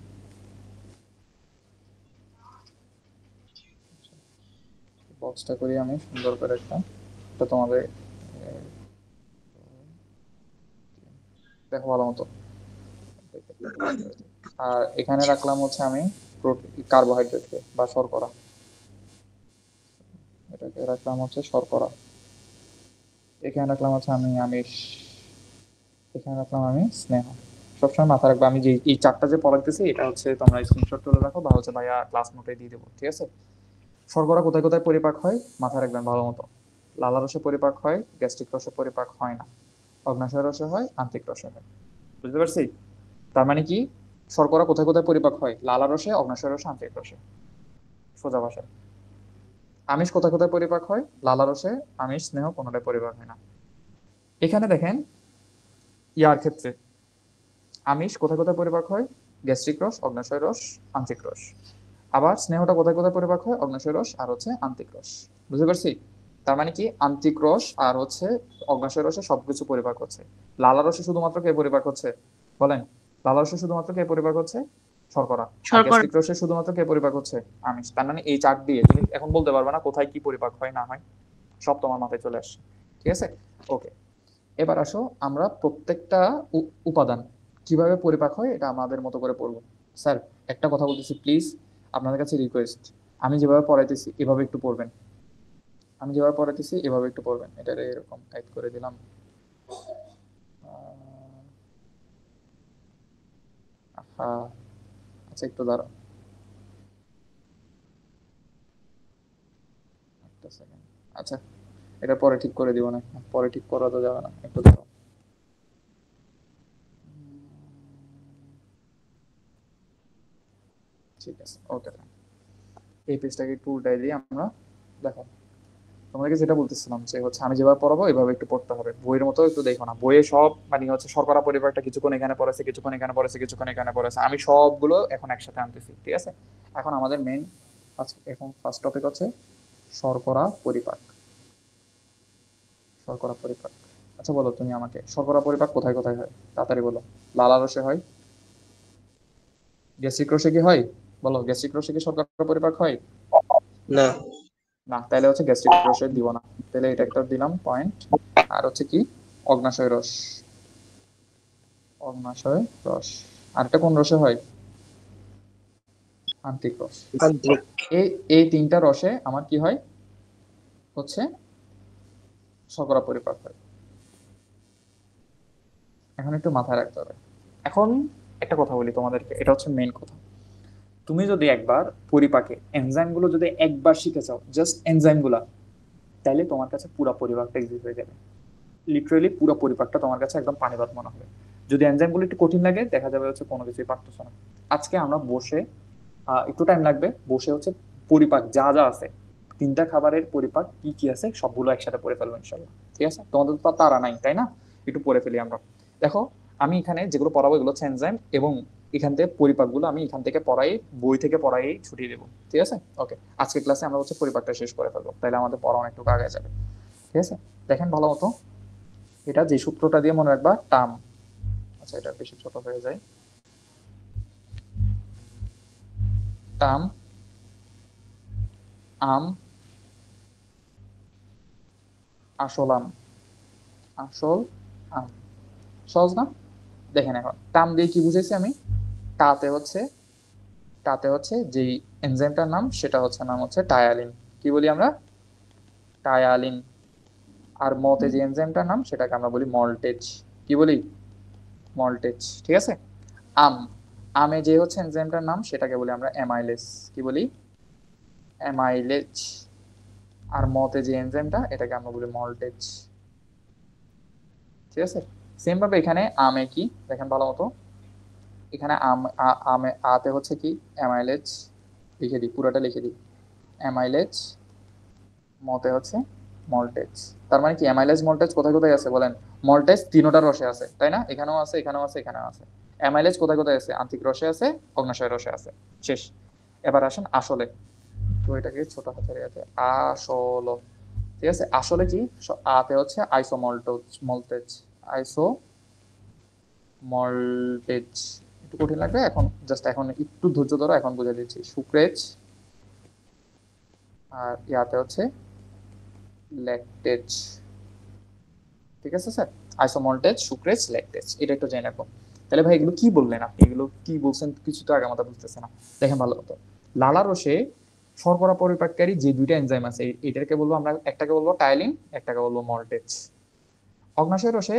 বক্সটা করি আমি সুন্দর করে একটা, এটা তোমাদের দেখো ভালো মতো। আর এখানে রাখলাম হচ্ছে আমি কার্বোহাইড্রেটকে বা শর্করা, এটাকে রাখলাম হচ্ছে শর্করা। এখানে রাখলাম হচ্ছে আমি আমিষ, এখানে রাখলাম আমি স্নেহ। সবসময় মাথা রাখবো, আমি যে এই চারটা যে পড়াইতেছি এটা হচ্ছে তোমরা স্ক্রিনশট তুলে রাখো বা হচ্ছে ভাইয়া ক্লাস নোটে দিয়ে দেবো, ঠিক আছে? শর্করা কোথায় কোথায় পরিপাক হয় মাথা রাখবেন ভালো মতো। লালা রসে পরিপাক হয়, গ্যাস্ট্রিক রসে পরিপাক হয় না, অগ্নাশয় রসে হয়, আন্ত্রিক রসে হয়। বুঝতে পারছি? তার মানে কি, শর্করা কোথায় কোথায় পরিপাক হয়? লালা রসে, অগ্নাশয় রসে, আন্ত্রিক রসে, সোজা ভাষায়। আমিষ কোথায় কোথায় পরিপাক হয়? লালা রসে, আমিষ, স্নেহ কোনোটাই পরিপাক হয় না। এখানে দেখেন ইয়ার ক্ষেত্রে আমিষ কোথায় কোথায় পরিপাক হয়? গ্যাস্ট্রিক রস, অগ্নাশয় রস, আন্ত্রিক রস। আবার স্নেহটা কোথায় কোথায় পরিপাক হয়? অগ্নাশয় রস আর হচ্ছে আন্ত্রিক রস। বুঝতে পারছি? তার মানে কি, আন্ত্রিক রস আর হচ্ছে অগ্নাশয় রসে সবকিছু পরিপাক হচ্ছে। লালা রসে শুধুমাত্র কে পরিপাক হচ্ছে? বলেন। লালা রসে শুধুমাত্র কে পরিপাক হচ্ছে? শর্করা। আর শর্করা। গ্যাস্ট্রিক রসে শুধুমাত্র কে পরিপাক হচ্ছে? আমিষ। তার মানে এই চার্ট দিয়ে তুমি এখন বলতে পারবে না কোথায় কি পরিপাক হয় না হয়, সব তোমার মাথায় চলে আসছে। ঠিক আছে? ওকে, এবার আসো আমরা প্রত্যেকটা উপাদান কিভাবে পরিপাক হয় এটা আমাদের মতো করে পড়বো। স্যার একটা কথা বলতেছি প্লিজ, আপনাদের কাছে রিকোয়েস্ট, আমি যেভাবে পড়াইতেছি এভাবে একটু পড়বেন। আমি যেভাবে পড়াইতেছি এভাবে একটু পড়বেন। এটা এরকম টাইপ করে দিলাম। আচ্ছা একটু দাঁড়াও, একটা সেকেন্ড। আচ্ছা, এটা পরে ঠিক করে দিব না, পরে ঠিক করা তো যাবে না, একটু দাঁড়াও। ঠিক আছে, ওকে। এই পেজটাকে একটু উল্টাই দিই আমরা। দেখো, তোমাদেরকে যেটা বলতেছিলাম যে হচ্ছে আমি যেভাবে পড়াবো এভাবে একটু পড়তে হবে, বইয়ের মতো একটু দেখো না। বইয়ে সব মানে হচ্ছে শর্করা পরিবারটা কিছুক্ষণ এখানে পড়েছে, কিছুক্ষণ এখানে পড়েছে, কিছুক্ষণ এখানে পড়েছে, আমি সবগুলো এখন একসাথে আনতেছি, ঠিক আছে? এখন আমাদের মেইন এখন ফার্স্ট টপিক হচ্ছে শর্করা পরিপাক। শর্করা পরিপাক, আচ্ছা বলো তুমি আমাকে, শর্করা পরিপাক কোথায় কোথায় হয়? তাড়াতাড়ি বলো। লালা রসে হয়। গ্যাস্ট্রিক রসে কি হয়? বলো, গ্যাস্ট্রিক রসে কি শর্করা পরিপাক হয়? না না, তাহলে হচ্ছে গ্যাস্ট্রিক রসে দিব না, তাহলে এটা একটা দিলাম পয়েন্ট। আর হচ্ছে কি, অগ্নাশয় রস, অগ্নাশয় রস। আরেকটা কোন রসে হয়? আন্ত্রিক রস। আন্ত্রিক এই এই তিনটা রসে আমার কি হয়? হচ্ছে শর্করা পরিপাক হয়। এখন একটু মাথায় রাখতে হবে। এখন একটা কথা বলি তোমাদেরকে, এটা হচ্ছে মেইন কথা। তুমি যদি একবার পরিপাকে এনজাইম গুলো যদি একবার শিখে যাও, জাস্ট এনজাইম গুলা, তাহলে তোমার কাছে পুরো পরিপাকটা ইজি হয়ে যাবে। লিটারেলি পুরো পরিপাকটা তোমার কাছে একদম পানি ভাত মনে হবে। যদি এনজাইম গুলো একটু কঠিন লাগে দেখা যাবে হচ্ছে কোনো কিছুই পারতেছো না। আজকে আমরা বসে একটু টাইম লাগবে, বসে হচ্ছে পরিপাক যা যা আছে, তিনটা খাবারের পরিপাক কি কি আছে সবগুলো একসাথে পড়ে ফেলবো ইনশাল্লাহ। ঠিক আছে? তোমাদের তো তারা নাই তাই না? একটু পড়ে ফেলি আমরা। দেখো, আমি এখানে যেগুলো পড়াবো এগুলো হচ্ছে এনজাইম, এবং এখান থেকে পরিপাকগুলো আমি এখান থেকে পড়াই, বই থেকে পড়াই ছুটিয়ে দেবো। ঠিক আছে? ওকে, আজকের ক্লাসে আমরা হচ্ছে পরিপাকটা শেষ করে ফেলবো, তাহলে আমাদের পড়া অনেকটুকু আগে যাবে। ঠিক আছে? দেখেন ভালো মতো, এটা যে সূত্রটা দিয়ে মনে রাখবা, টার্ম, আচ্ছা এটা বেশি ছোট হয়ে যায়, টার্ম, আম, আসল আম, আসল আম। সহজ না? দেখেন এখন টার্ম দিয়ে কি বুঝাইছি আমি? টাতে হচ্ছে, টাতে হচ্ছে যেই এনজাইমটার নাম সেটা হচ্ছে নাম হচ্ছে টায়ালিন। কি বলি আমরা? টায়ালিন। আর মতে যে এনজাইমটার নাম সেটাকে আমরা বলি মল্টেজ। কি বলি? মল্টেজ। ঠিক আছে? আম, আমে যে হচ্ছে এনজাইমটার নাম সেটাকে বলি আমরা অ্যামাইলেজ। কি বলি? অ্যামাইলেজ। আর মতে যে এনজাইমটা এটাকে আমরা বলি মল্টেজ। ঠিক আছে? সেম ভাবে এখানে আমে কি দেখেন ভালো মতো, এখানে আমে আতে হচ্ছে কি অ্যামাইলেজ, লিখে দিই পুরোটা লিখে দিই, অ্যামাইলেজ, মতে হচ্ছে মল্টেজ। তার মানে কি অ্যামাইলেজ মল্টেজ কোথায় কোথায় আছে বলেন? মল্টেজ তিনোটা রসে আছে তাই না, এখানেও আছে এখানেও আছে এখানেও আছে। অ্যামাইলেজ কোথায় কোথায় আছে? আন্তিক রসে আছে, অগ্নাশয় রসে আছে। শেষ। এবার আসেন আসলে, তো এটাকে ছোট হাতের আছে আসল, ঠিক আছে। আসলে কি আতে হচ্ছে মল্টেজ, আইসো মল্টেজ, একটু কঠিন লাগবে এখন, জাস্ট এখন একটু ধৈর্য ধরো, এখন বুঝে দিচ্ছি। সুক্রেজ, আর ইয়াতে হচ্ছে ল্যাকটেজ, ঠিক আছে স্যার। আইসোমল্টেজ, সুক্রেজ, ল্যাকটেজ, এটা একটু জেনে রাখো। তাহলে ভাই এগুলো কি বললেন আপনি, এগুলো কি বলছেন কিছু তো আগে মাথা বুঝতেছে না। দেখেন ভালো মতো, লালা রসে শর্করা পরিপাককারী যে দুইটা এনজাইম আছে এটাকে বলবো আমরা, একটাকে বলবো টাইলিন, একটাকে বলবো মল্টেজ। অগ্নাশয় রসে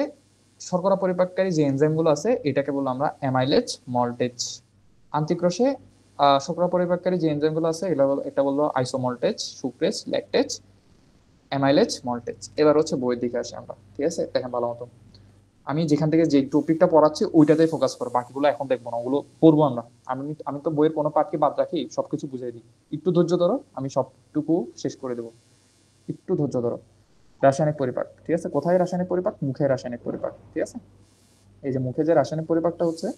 শর্করা পরিপাককারী যে এনজাইমগুলো আছে এটাকে বলবো আমরা অ্যামাইলেজ, মল্টেজ। আন্তিক রসে শর্করা পরিপাককারী যে এনজাইমগুলো আছে এটা বলবো আইসোমল্টেজ, সুক্রেজ, ল্যাকটেজ, অ্যামাইলেজ, মল্টেজ। এবার হচ্ছে বইয়ের দিকে আসি আমরা, ঠিক আছে। দেখেন ভালো মতো, আমি যেখান থেকে যে টপিকটা পড়াচ্ছি ওইটাতেই ফোকাস করো, বাকিগুলো এখন দেখবো না, ওগুলো পড়বো আমরা। আমি আমি তো বইয়ের কোনো পার্টকে বাদ রাখি, সবকিছু বুঝিয়ে দিই। একটু ধৈর্য ধরো, আমি সবটুকু শেষ করে দেবো, একটু ধৈর্য ধরো। রাসায়নিক পরিপাক, ঠিক আছে। কোথায় রাসায়নিক পরিপাক? মুখে রাসায়নিক পরিপাক, ঠিক আছে। এই যে মুখে যে রাসায়নিক পরিপাকটা হচ্ছে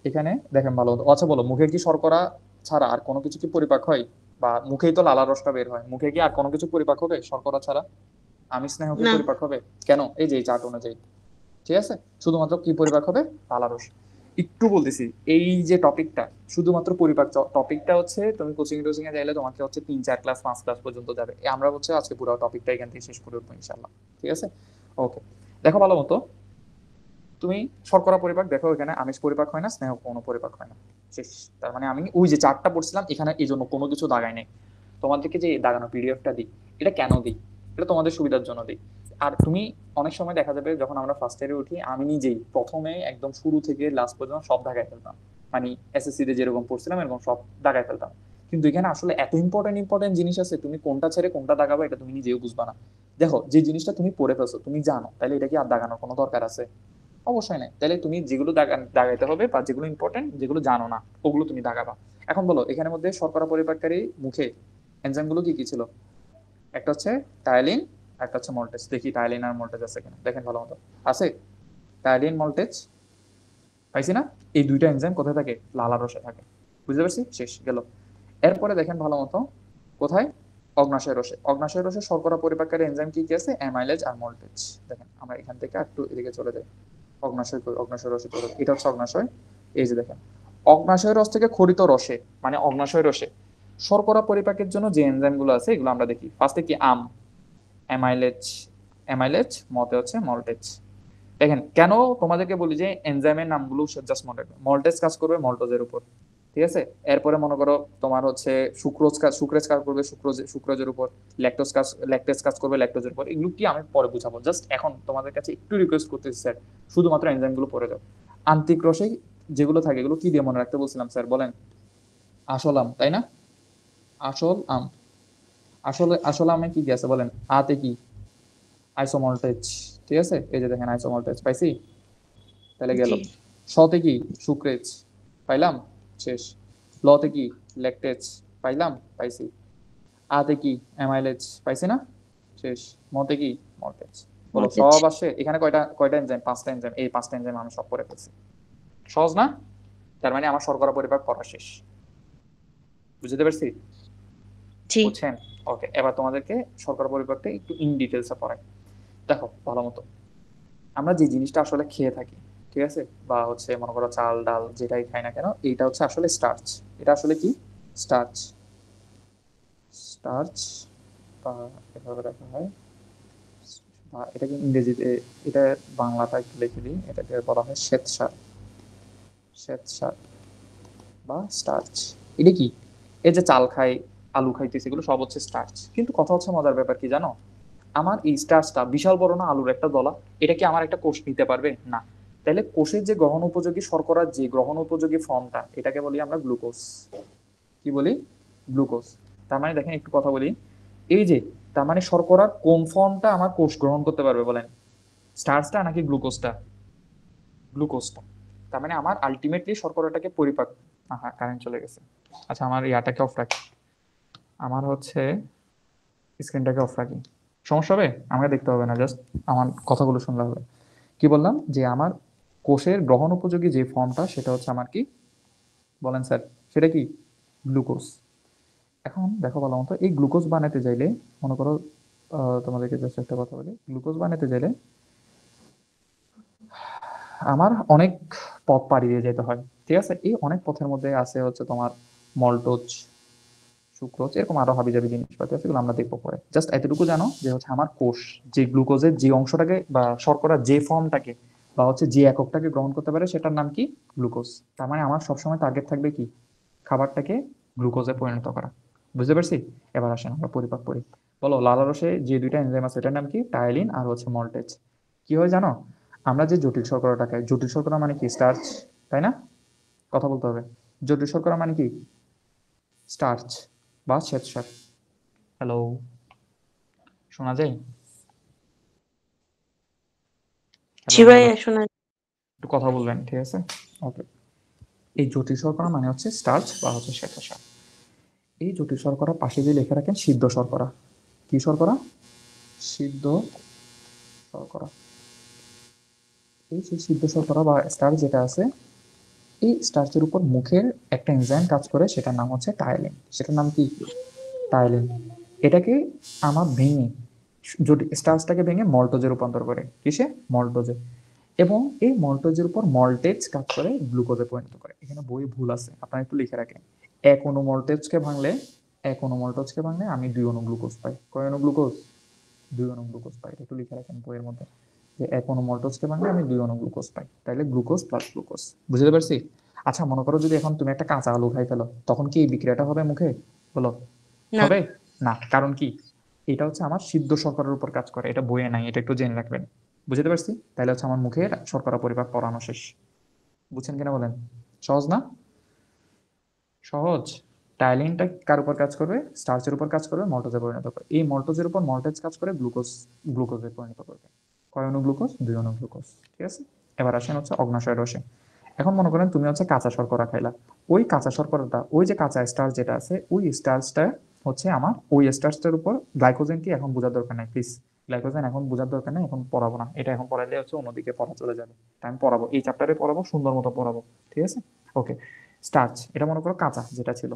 এখানে দেখেন ভালো মতো। আচ্ছা বলো, মুখে কি শর্করা ছাড়া আর কোনো কিছু কি পরিপাক হয়? বা মুখেই তো লালা রসটা বের হয়, মুখে কি আর কোনো কিছু পরিপাক হবে শর্করা ছাড়া? আমিষ স্নেহ কি না। পরিপাক হবে? কেন? এই যে এই চার্ট অনুযায়ী, ঠিক আছে। শুধুমাত্র কি পরিপাক হবে? লালা রস। একটু বলতেছি, এই যে টপিকটা শুধুমাত্র পরিপাক টপিকটা হচ্ছে, তুমি কোচিং টোচিং এ যাইলে তোমাকে হচ্ছে 3-4 ক্লাস 5 ক্লাস পর্যন্ত যাবে, আমরা হচ্ছে আজকে পুরো টপিকটা এখান থেকে শেষ করে উঠবো ইনশাল্লাহ, ঠিক আছে। ওকে, দেখো ভালো মতো, তুমি শর্করা পরিপাক দেখো, এখানে আমিষ পরিপাক হয় না, স্নেহ কোনো পরিপাক হয় না। শেষ। তার মানে আমি ওই যে চার্টটা পড়ছিলাম এখানে এই জন্য কোনো কিছু দাগাই নেই। তোমাদেরকে যে দাগানো পিডিএফটা দিই, এটা কেন দিই? এটা তোমাদের সুবিধার জন্য দিই। আর তুমি অনেক সময় দেখা যাবে যখন আমরা ফার্স্ট ইয়ারে উঠি, আমি নিজেই প্রথমে একদম শুরু থেকে লাস্ট পর্যন্ত সব দাগায় ফেলতাম, মানে এসএসসি তে যেরকম পড়ছিলাম এরকম সব দাগায় ফেলতাম। কিন্তু এখানে আসলে এত ইম্পর্টেন্ট জিনিস আছে, তুমি কোনটা ছেড়ে কোনটা দাগাবে এটা তুমি নিজেও বুঝবা না। দেখো, যে জিনিসটা তুমি পড়ে ফেলছো তুমি জানো, তাহলে এটা কি আর দাগানোর কোনো দরকার আছে? অবশ্যই নাই। তাহলে তুমি যেগুলো দাগাইতে হবে বা যেগুলো ইম্পর্টেন্ট যেগুলো জানো না ওগুলো তুমি দাগাবা। এখন বলো, এখানের মধ্যে শর্করা পরিপাককারী মুখে এনজাইম গুলো কি কি ছিল? একটা হচ্ছে টাইলিন, একটা হচ্ছে মল্টেজ। দেখি টাইলিন আর মল্টেজ আছে কিনা, দেখেন ভালো মতো। আছে টাইলিন, মল্টেজ, পাইছি না? এই দুইটা এনজাইম কোথায় থাকে? লালা রসে থাকে। বুঝতে পারছি? শেষ গেল। এরপরে দেখেন ভালো মতো, কোথায়? অগ্নাশয় রসে। অগ্নাশয় রসে শর্করা পরিপাককারী এনজাইম কি কি আছে? অ্যামাইলেজ আর মল্টেজ। দেখেন আমরা এখান থেকে একটু এদিকে চলে যাই, অগ্নাশয় অগ্নাশয় রসে চলে যাই। এটা হচ্ছে অগ্নাশয়। এই যে দেখেন, অগ্নাশয় রস থেকে খরিত রসে, মানে অগ্নাশয় রসে শর্করা পরিপাকের জন্য যে এনজাইম গুলো আছে এগুলো আমরা দেখি। ফার্স্টে কি আম, অ্যামাইলেজ, অ্যামাইলেজ, মতে হচ্ছে মল্টেজ। দেখেন কেন তোমাদেরকে বলি যে এনজাইমের নামগুলো জাস্ট মনে রাখবে। মল্টেজ কাজ করবে মল্টোজের উপর, ঠিক আছে। এরপরে মনে করো তোমার হচ্ছে সুক্রেজ কাজ করবে সুক্রোজের উপর, ল্যাকটেজ কাজ করবে ল্যাকটোজের উপর। এগুলো কি আমি পরে বুঝাবো, জাস্ট এখন তোমাদের কাছে একটু রিকোয়েস্ট করতেছি স্যার, শুধুমাত্র এনজাইম গুলো পড়ে যাও। আন্তিক রসে যেগুলো থাকে এগুলো কি দিয়ে মনে রাখতে বলছিলাম স্যার বলেন? আসল আম, তাই না? আসল আম। আসল আমে কি কি আছে বলেন? আতে কি? আইসোমল্টেজ, ঠিক আছে। এই যে দেখেন আইসোমল্টেজ পাইছি, তাহলে গেল। জি। শতে কি? সুক্রেজ, পাইলাম, শেষ। লতে কি? ল্যাকটেজ, পাইলাম, পাইছি। আতে কি? অ্যামাইলেজ, পাইছি না? শেষ। মতে কি? মল্টেজ। বলো মল্টেজ। সব আসে এখানে কয়টা কয়টা এনজাইম? 5টা এনজাইম। এই 5টা এনজাইম আমি সব করে ফেলছি। সহজ না? তার মানে আমার শর্করা পরিপাক করা শেষ। বুঝতে পারছি? জি। বুঝছেন? ওকে, এবার তোমাদেরকে শর্করা পরিপাকটা একটু ইন ডিটেলসে পড়াই। দেখো ভালো মতো, আমরা যে জিনিসটা আসলে খেয়ে থাকি, ঠিক আছে, বা হচ্ছে মনে করো চাল ডাল যেটাই খাই না কেন, এইটা হচ্ছে আসলে স্টার্চ। এটা আসলে কি? স্টার্চ। স্টার্চ বা এভাবে রাখা হয়, বা এটাকে ইংরেজিতে, এটা বাংলাটা একটু লিখে দিই, এটাকে বলা হয় শ্বেতসার। শ্বেতসার বা স্টার্চ। এটা কি? এই যে চাল খাই, আলু খাইতেছি, এগুলো সব হচ্ছে স্টার্চ। কিন্তু কথা হচ্ছে মজার ব্যাপার কি জানো, আমার এই স্টার্চটা বিশাল বড় না আলুর একটা দলা, এটা কি আমার একটা কোষ নিতে পারবে? না। তাহলে কোষের যে গ্রহণ উপযোগী শর্করার যে গ্রহণ উপযোগী ফর্মটা, এটাকে বলি আমরা গ্লুকোজ। কি বলি? গ্লুকোজ। তার মানে দেখেন একটু কথা বলি, এই যে তার মানে শর্করার কোন ফর্মটা আমার কোষ গ্রহণ করতে পারবে বলেন? স্টার্চটা নাকি গ্লুকোজটা? গ্লুকোজটা। তার মানে আমার আলটিমেটলি শর্করাটাকে পরিপাক, হ্যাঁ কারেন্ট চলে গেছে। আচ্ছা আমার ইয়াটাকে অফ রাখি, আমার হচ্ছে স্ক্রিনটাকে অফ রাখি, সমস্যা হবে? আমাকে দেখতে হবে না, জাস্ট আমার কথাগুলো শুনলে হবে। কি বললাম যে আমার কোষের গ্রহণ উপযোগী যে ফর্মটা সেটা হচ্ছে আমার কি, বলেন স্যার, সেটা কি? গ্লুকোজ। এখন দেখো ভালো মতো, এই গ্লুকোজ বানাতে চাইলে মনে করো তোমাদেরকে জাস্ট একটা কথা বলি, গ্লুকোজ বানাতে চাইলে আমার অনেক পথ পাড়ি দিয়ে যেতে হয়, ঠিক আছে? এই অনেক পথের মধ্যে আছে হচ্ছে তোমার মল্টোজ, সুক্রোজ, এরকম আরো হাবিজাবি জিনিসপাতি আছে, এগুলো আমরা দেখবো পরে। জাস্ট এতটুকু জানো যে হচ্ছে আমার কোষ যে গ্লুকোজের যে অংশটাকে বা শর্করা যে ফর্মটাকে বা হচ্ছে যে এককটাকে গ্রহণ করতে পারে সেটার নাম কি? গ্লুকোজ। তার মানে আমার সবসময় টার্গেট থাকবে কি? খাবারটাকে গ্লুকোজে পরিণত করা। বুঝতে পারছি? এবার আসেন আমরা পরিপাক করি। বলো, লালা রসে যে দুইটা এনজাইম আছে এটার নাম কি? টায়ালিন আর হচ্ছে মল্টেজ। কি হয় জানো? আমরা যে জটিল শর্করাটা খাই, জটিল শর্করা মানে কি? স্টার্চ, তাই না? কথা বলতে হবে। জটিল শর্করা মানে কি? স্টার্চ বা শ্বেতসার। হ্যালো, শোনা যায়? জি হ্যালো হ্যালো, ভাইয়া শোনা। একটু কথা বলবেন, ঠিক আছে? ওকে। এই জটিল শর্করা মানে হচ্ছে স্টার্চ বা হচ্ছে শ্বেতসার। এই জটিল শর্করা পাশে যে লেখা রাখেন সিদ্ধ শর্করা। কি শর্করা? সিদ্ধ শর্করা। এই যে সিদ্ধ শর্করা বা স্টার্চ যেটা আছে, এই স্টার্চের উপর মুখের একটা এনজাইম কাজ করে, সেটার নাম হচ্ছে টায়ালিন। সেটার নাম কি? টায়ালিন। এটাকে আমার ভেঙে, যদি স্টার্চটাকে ভেঙে মল্টোজে রূপান্তর করে। কিসে? মল্টোজে। এবং এই মল্টোজের উপর মল্টেজ কাজ করে গ্লুকোজে পরিণত করে। এখানে বই ভুল আছে, আপনারা একটু লিখে রাখেন। এক অণু মল্টেজকে ভাঙলে, এক অণু মল্টোজকে ভাঙলে আমি 2 অণু গ্লুকোজ পাই। কয় অণু গ্লুকোজ? 2 অণু গ্লুকোজ পাই। একটু লিখে রাখেন বইয়ের মধ্যে, যে এক অণু মল্টোজকে ভাঙলে আমি 2 অণু গ্লুকোজ পাই। তাইলে গ্লুকোজ প্লাস গ্লুকোজ। বুঝতে পারছি? আচ্ছা মনে করো যদি এখন তুমি একটা কাঁচা আলু খাই ফেলো, তখন কি এই বিক্রিয়াটা হবে মুখে? বলো, না। হবে? না। কারণ কি? এটা হচ্ছে আমার সিদ্ধ শর্করার উপর কাজ করে, এটা বইয়ে নাই, এটা একটু জেনে রাখবেন। বুঝতে পারছি? তাহলে হচ্ছে আমার মুখের শর্করা পরিপাক পড়ানো শেষ। বুঝছেন কিনা বলেন? সহজ না? সহজ। টাইলিনটা কার উপর কাজ করবে? স্টার্চের উপর কাজ করবে, মল্টোজে পরিণত করবে। এই মল্টোজের উপর মল্টেজ কাজ করে গ্লুকোজ, গ্লুকোজে পরিণত করবে। কয় অণু গ্লুকোজ? 2 অণু গ্লুকোজ। ঠিক আছে? এবার আসেন হচ্ছে অগ্নাশয় রসে। এখন মনে করেন তুমি হচ্ছে কাঁচা শর্করা খাইলা। ওই কাঁচা শর্করাটা, ওই যে কাঁচা স্টার্চ যেটা আছে, ওই স্টার্চটা হচ্ছে আমার, ওই স্টার্চটার উপর গ্লাইকোজেন কি এখন বোঝার দরকার নাই প্লিজ। গ্লাইকোজেন এখন বোঝার দরকার নেই, এখন পড়াবো না। এটা এখন পড়াইলে হচ্ছে অন্যদিকে পড়া চলে যাবে। তাই আমি পড়াবো, এই চ্যাপ্টারে পড়াবো, সুন্দর মতো পড়াবো। ঠিক আছে? ওকে। স্টার্চ, এটা মনে করো কাঁচা যেটা ছিল,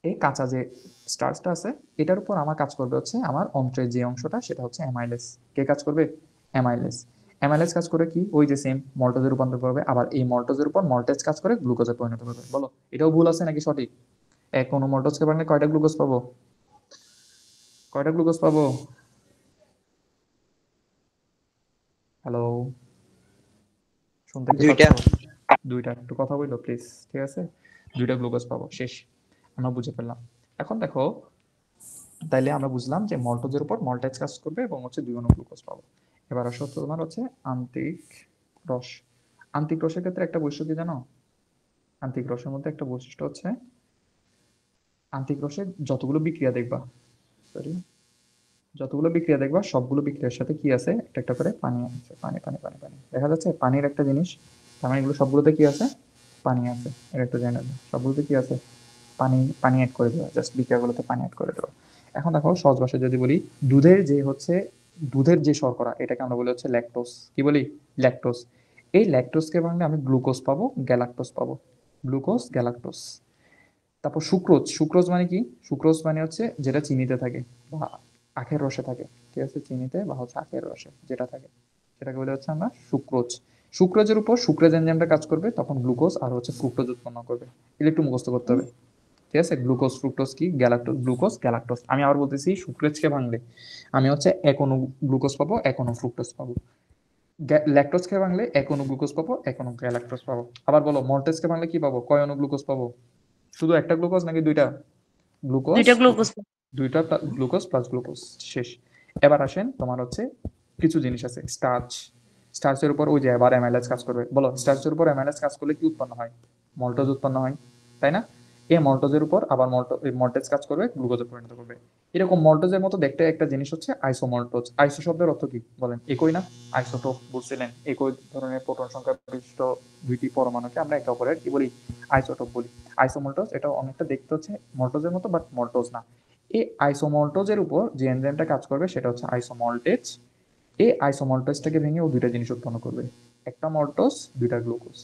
এই কাঁচা যে স্টার্চটা আছে, এটার উপর আমার কাজ করবে হচ্ছে আমার অন্ত্রের যে অংশটা, সেটা হচ্ছে অ্যামাইলেজ। কে কাজ করবে? অ্যামাইলেজ। অ্যামাইলেজ কাজ করে কি? ওই যে সেম মল্টোজে রূপান্তর করবে, আবার এই মল্টোজের উপর মল্টেজ কাজ করে গ্লুকোজে পরিণত করবে। বলো, এটাও ভুল আছে নাকি সঠিক? এক কোনো মল্টোজকে বানালে কয়টা গ্লুকোজ পাবো? কয়টা গ্লুকোজ পাবো? হ্যালো, শুনতে কি পাচ্ছ? 2টা। 2টা। একটু কথা বললো প্লিজ, ঠিক আছে? 2টা গ্লুকোজ পাবো, শেষ। আমরা বুঝে ফেললাম। এখন দেখো, তাইলে আমরা বুঝলাম যে মল্টোজের উপর মল্টেজ কাজ করবে এবং হচ্ছে 2 অণু গ্লুকোজ পাবো। এবার আসো তোমার হচ্ছে আন্তিক রস। আন্তিক রসের ক্ষেত্রে একটা বৈশিষ্ট্য কি জানো? আন্তিক রসের মধ্যে একটা বৈশিষ্ট্য হচ্ছে, আন্তিক রসে যতগুলো বিক্রিয়া দেখবা, সরি, যতগুলো বিক্রিয়া দেখবা সবগুলো বিক্রিয়ার সাথে কি আছে? একটা একটা করে পানি আছে। পানি পানি পানি পানি দেখা যাচ্ছে, পানির একটা জিনিস। তার মানে এগুলো সবগুলোতে কি আছে? পানি আছে। এটা একটু জেনে নাও, সবগুলোতে কি আছে? পানি। পানি অ্যাড করে দেওয়া, জাস্ট বিক্রিয়াগুলোতে পানি অ্যাড করে দেওয়া। এখন দেখো সহজ ভাষায় যদি বলি, দুধের যে হচ্ছে, দুধের যে শর্করা, এটাকে আমরা বলি হচ্ছে ল্যাকটোজ। কি বলি? ল্যাকটোজ। এই ল্যাকটোজকে ভাঙলে আমি গ্লুকোজ পাবো, গ্যালাক্টোজ পাবো। Glucose, galactose. তারপর সুক্রোজ। সুক্রোজ মানে কি? সুক্রোজ মানে হচ্ছে যেটা চিনিতে থাকে বা আখের রসে থাকে। ঠিক আছে? চিনিতে বা হচ্ছে আখের রসে যেটা থাকে, সেটাকে বলে হচ্ছে আমরা সুক্রোজ। সুক্রোজের উপর সুক্রেজ এনজাইমটা কাজ করবে, তখন গ্লুকোজ আর হচ্ছে ফ্রুক্টোজ উৎপন্ন করবে। এটা একটু মুখস্থ করতে হবে। ঠিক আছে? গ্লুকোজ, ফ্রুক্টোজ কি? গ্যালাক্টোজ। Glucose, galactose. আমি আবার বলতেছি, সুক্রেজকে ভাঙলে আমি হচ্ছে এক অণু গ্লুকোজ পাবো, এক অণু ফ্রুক্টোজ পাবো। ল্যাকটোজকে ভাঙলে এক অণু গ্লুকোজ পাবো, এক অণু গ্যালাক্টোজ পাবো। আবার বলো, মল্টেজকে ভাঙলে কি পাবো? কয় অণু গ্লুকোজ পাবো? শুধু একটা গ্লুকোজ নাকি 2টা? গ্লুকোজ। 2টা গ্লুকোজ। 2টা গ্লুকোজ প্লাস গ্লুকোজ, শেষ। এবার আসেন তোমার হচ্ছে কিছু জিনিস আছে, স্টার্চ। স্টার্চের উপর ওই যে আবার অ্যামাইলেজ কাজ করবে। বলো, স্টার্চের উপর অ্যামাইলেজ কাজ করলে কি উৎপন্ন হয়? মল্টোজ উৎপন্ন হয়, তাই না? এই মল্টোজের উপর আবার মল্টেজ কাজ করবে, গ্লুকোজে পরিণত করবে। এরকম মল্টোজের মতো দেখতে একটা জিনিস হচ্ছে আইসোমল্টোজ। আইসো শব্দের অর্থ কি বলেন? একই না? আইসোটোপ বুঝছিলেন? একই ধরনের প্রোটন সংখ্যা বিশিষ্ট দুইটি পরমাণুকে আমরা একে অপরের কি বলি? আইসোটোপ বলি। আইসোমল্টোজ এটা অনেকটা দেখতে হচ্ছে মল্টোজের মতো, বাট মল্টোজ না। এই আইসোমল্টোজের উপর যে এনজাইমটা কাজ করবে সেটা হচ্ছে আইসোমল্টেজ। এই আইসোমল্টোজটাকে ভেঙে ও দুইটা জিনিস উৎপন্ন করবে, একটা মল্টোজ, দুইটা গ্লুকোজ।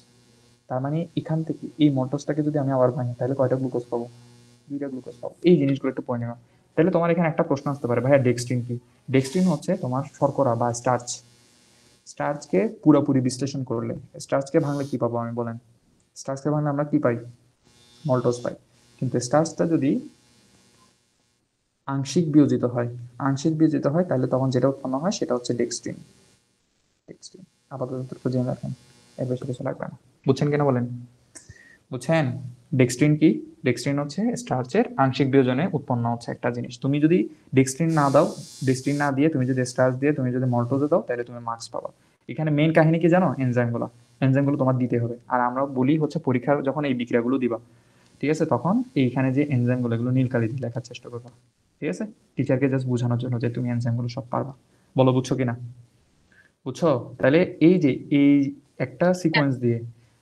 তার মানে এখান থেকে এই মল্টোজটাকে যদি আমি আবার ভাঙি তাহলে কয়টা গ্লুকোজ পাবো? দুইটা গ্লুকোজ পাবো। এই জিনিসগুলো একটু পড়ে নেওয়া। তাহলে তোমার এখানে একটা প্রশ্ন আসতে পারে, ভাইয়া ডেক্সট্রিন কি? ডেক্সট্রিন হচ্ছে তোমার শর্করা বা স্টার্চ। স্টার্চকে পুরোপুরি বিশ্লেষণ করলে, স্টার্চকে ভাঙলে কি পাবো আমি বলেন? স্টার্চকে ভাঙলে আমরা কি পাই? মল্টোজ পাই। কিন্তু স্টার্চটা যদি আংশিক বিয়োজিত হয়, তাহলে তখন যেটা উৎপন্ন হয় সেটা হচ্ছে ডেক্সট্রিন। ডেক্সট্রিন আপাতত একটু জেনে রাখেন, এর বেশি কিছু লাগবে না। বুঝছেন কিনা বলেন? বুঝছেন? ডেক্সট্রিন কি? ডেক্সট্রিন হচ্ছে স্টার্চের আংশিক বিয়োজনে উৎপন্ন হচ্ছে একটা জিনিস। তুমি যদি ডেক্সট্রিন না দাও, ডেক্সট্রিন না দিয়ে তুমি যদি স্টার্চ দিয়ে তুমি যদি মল্টোজে দাও, তাহলে তুমি মার্কস পাবা। এখানে মেইন কাহিনী কি জানো? এনজাইমগুলো। এনজাইমগুলো তোমার দিতে হবে। আর আমরা বলি হচ্ছে পরীক্ষার যখন এই বিক্রিয়াগুলো দিবা, ঠিক আছে, তখন এইখানে যে এনজাইমগুলো এগুলো নীল কালি দিয়ে লেখার চেষ্টা করবা। ঠিক আছে? টিচারকে জাস্ট বোঝানোর জন্য যে তুমি এনজাইমগুলো সব পারবা। বলো বুঝছো কিনা? বুঝছো? তাহলে এই যে এই একটা সিকোয়েন্স দিয়ে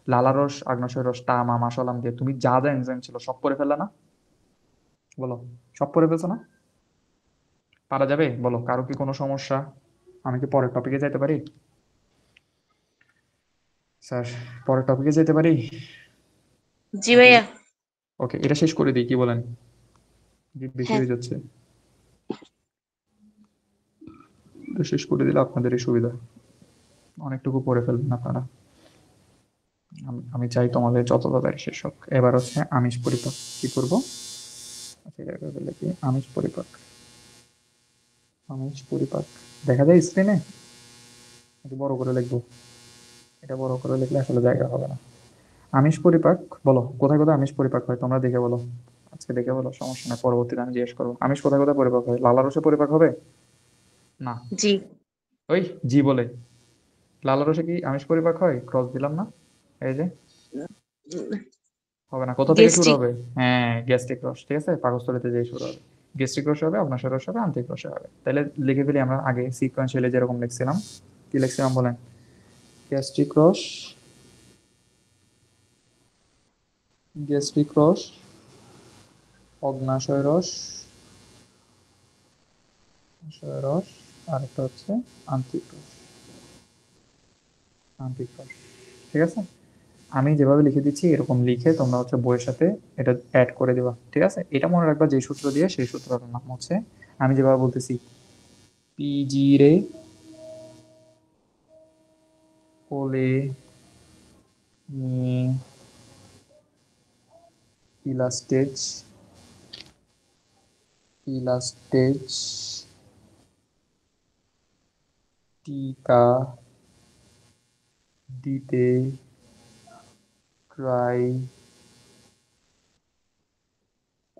লালারস, আগ্নেয় রস, তামা, মাসলাম দিয়ে তুমি যা যা এনজাইম ছিল সব পড়ে ফেললা না? বলো, সব পড়ে ফেলছো না? পারা যাবে? বলো, কারো কি কোনো সমস্যা? আমি কি পরের টপিকে যাইতে পারি? স্যার, পরের টপিকে যেতে পারি? জি ভাইয়া। ওকে, এটা শেষ করে দিই, কি বলেন? বেশি হ্যাঁ। হয়ে যাচ্ছে। এটা শেষ করে দিলে আপনাদেরই সুবিধা, অনেকটুকু পড়ে ফেলবেন আপনারা। আমি চাই তোমাদের যত তাড়াতাড়ি শেষ হোক। এবার হচ্ছে আমিষ পরিপাক কি করবো? আচ্ছা, এটা করে ফেললে কি আমিষ পরিপাক? আমিষ পরিপাক দেখা যায় স্ক্রিনে? একটু বড় করে লিখবো, এটা বড় করে লিখলে আসলে জায়গা হবে না। আমিষ পরিপাক, বলো কোথায় কোথায় আমিষ পরিপাক হয় তোমরা দেখে বলো। আজকে দেখে বলো, সমস্যা নেই, পরবর্তীতে আমি জিজ্ঞেস করবো। আমিষ কোথায় কোথায় পরিপাক হয়? লালারসে পরিপাক হবে? না। জি। ওই জি বলে, লালারসে কি আমিষ পরিপাক হয়? ক্রস দিলাম না, এই যে। হবে না, কোথা থেকে শুরু গেস্ট্রিক। হবে? হ্যাঁ, গ্যাস্ট্রিক রস, ঠিক আছে, পাকস্থলীতে যে শুরু হবে। গ্যাস্ট্রিক রস হবে, অগ্নাশয় রস হবে, আন্ত্রিক রস হবে। তাহলে লিখে ফেলি আমরা আগে সিকোয়েন্সিয়ালি যেরকম লিখছিলাম। কি লিখছিলাম বলেন? গ্যাস্ট্রিক রস, গ্যাস্ট্রিক রস, অগ্নাশয় রস, রস, আর একটা হচ্ছে আন্ত্রিক রস। আন্ত্রিক রস, ঠিক আছে। আমি যেভাবে লিখে দিচ্ছি এরকম লিখে তোমরা হচ্ছে বইয়ের সাথে এটা অ্যাড করে দেবা, ঠিক আছে। এটা মনে রাখবা যে সূত্র দিয়ে, সেই সূত্রটার নাম হচ্ছে, আমি যেভাবে বলতেছি, পিজি রে কোলে নিয়ে ইলাস্টেজ, ইলাস্টেজ টিকা দিতে ট্রাই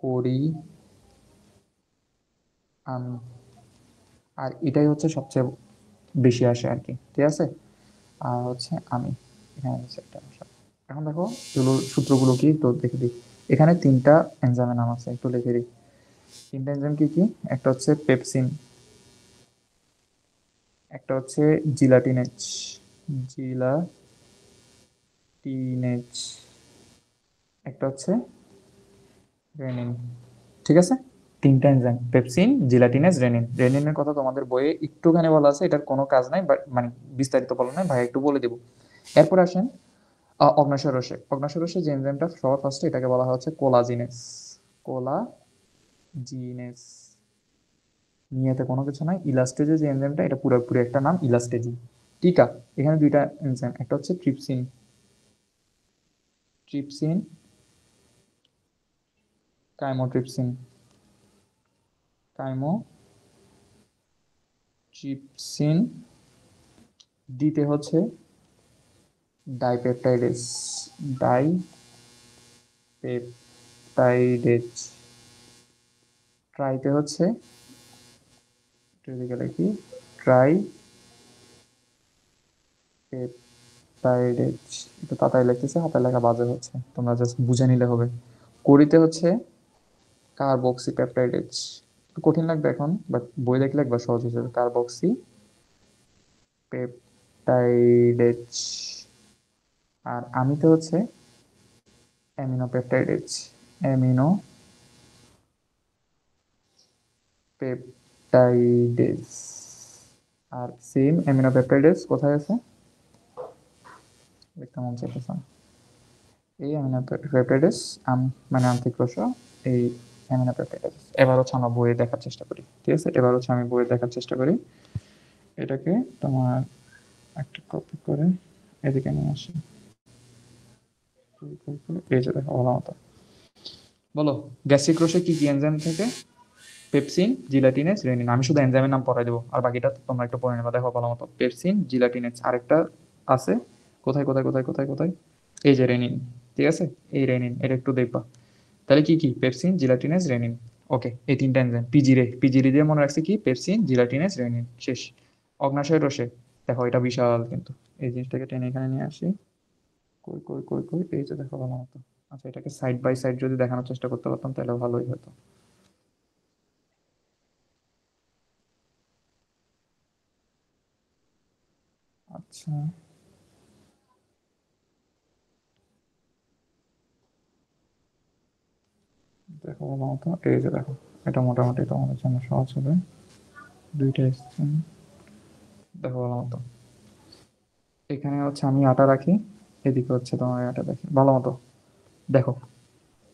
করি আমি। আর এটাই হচ্ছে সবচেয়ে বেশি আসে আর কি, ঠিক আছে। আর হচ্ছে আমি, এখানে হচ্ছে একটা ভাষা। এখন দেখো এগুলো সূত্রগুলো কি তো দেখে দিই। এখানে তিনটা এনজাইমের নাম আছে, একটু লিখে দিই। তিনটা এনজাইম কি কি? একটা হচ্ছে পেপসিন, একটা হচ্ছে জিলাটিনেজ, জিলাটিনেজ, একটা হচ্ছে রেনিন, ঠিক আছে। তিনটা এনজাইম, পেপসিন, জিলাটিনেজ, রেনিন। রেনিনের কথা তোমাদের বইয়ে একটুখানি বলা আছে, এটার কোনো কাজ নাই, বাট মানে বিস্তারিত বলা নাই, ভাই একটু বলে দেবো। এরপর আসেন অগ্ন্যাশয় রসে। অগ্ন্যাশয় রসে যে এনজাইমটা সবার ফার্স্টে, এটাকে বলা হচ্ছে কোলাজিনেস। কোলাজিনেস, নিয়েতে কোনো কিছু নাই। ইলাস্টেজে যে এনজাইমটা, এটা পুরোপুরি একটা নাম, ইলাস্টেজি। টিকা, এখানে দুইটা এনজাইম, একটা হচ্ছে ট্রিপসিন, ট্রিপসিন, কাইমোট্রিপসিন, কাইমোট্রিপসিন। দিতে হচ্ছে ডাইপেপটাইডেজ, ডাইপেপটাইডেজ। ট্রাইতে হচ্ছে, এদিকে লিখি, ট্রাই পেপটাইডেজ। একটু তাড়াতাড়ি লিখতেছে, হাতের লেখা বাজে হচ্ছে, তোমরা জাস্ট বুঝে নিলে হবে। করিতে হচ্ছে কার্বক্সিপেপটাইড H, একটু কঠিন লাগবে এখন, বাট বই দেখলে একবার সহজ হয়ে যাবে। Carboxypeptide H। আর আমিতে হচ্ছে অ্যামিনোপেপটাইড H, অ্যামিনোপেপটাইডেজ। আর সেম অ্যামিনোপেপটাইডেজ কোথায় আছে দেখতে মন চাইতেছে না। এই অ্যামিনোপেপটাইডেজ মানে আন্তিক্রোশ, এই অ্যামিনোপেপটাইডেজ। এবার হচ্ছে আমরা বইয়ে দেখার চেষ্টা করি, ঠিক আছে? এবার হচ্ছে আমি বইয়ে দেখার চেষ্টা করি। এটাকে তোমার একটা কপি করে এদিকে নিয়ে আসি। এই যে দেখো ভালো মতো বলো, গ্যাস্ট্রিক রোষে কি কি এনজাইম থাকে? Pepsin, gelatinase, rennin. আমি শুধু এনজাইমের নাম পড়াই দেবো, আর বাকিটা তোমরা একটু পড়ে নেবা। দেখো ভালো মতো, পেপসিন, জিলাটিনেজ, আরেকটা আছে কোথায় কোথায় কোথায় কোথায় কোথায়, এই যে রেনিন, ঠিক আছে? এই রেনিন, এটা একটু দেখবা। তাহলে কি কি? Pepsin, gelatinase, renin. ওকে, এই তিনটা এনজাইম। পিজিরে দিয়ে মনে রাখছি কি? Pepsin, gelatinase, rennin. শেষ। অগ্নাশয় রসে দেখো, এটা বিশাল কিন্তু। এই জিনিসটাকে টেনে এখানে নিয়ে আসি। কই কই কই কই, এই যে দেখো ভালো মতো। আচ্ছা, এটাকে সাইড বাই সাইড যদি দেখানোর চেষ্টা করতে পারতাম তাহলে ভালোই হতো। আচ্ছা, দেখো ভালো মতো, এই যে দেখো, এটা মোটামুটি তোমাদের জন্য সহজ হবে। দুইটা স্ট্রিং, দেখো ভালো মতো। এখানে হচ্ছে আমি আটা রাখি, এদিকে হচ্ছে তোমার আটা রাখি, ভালো মতো দেখো।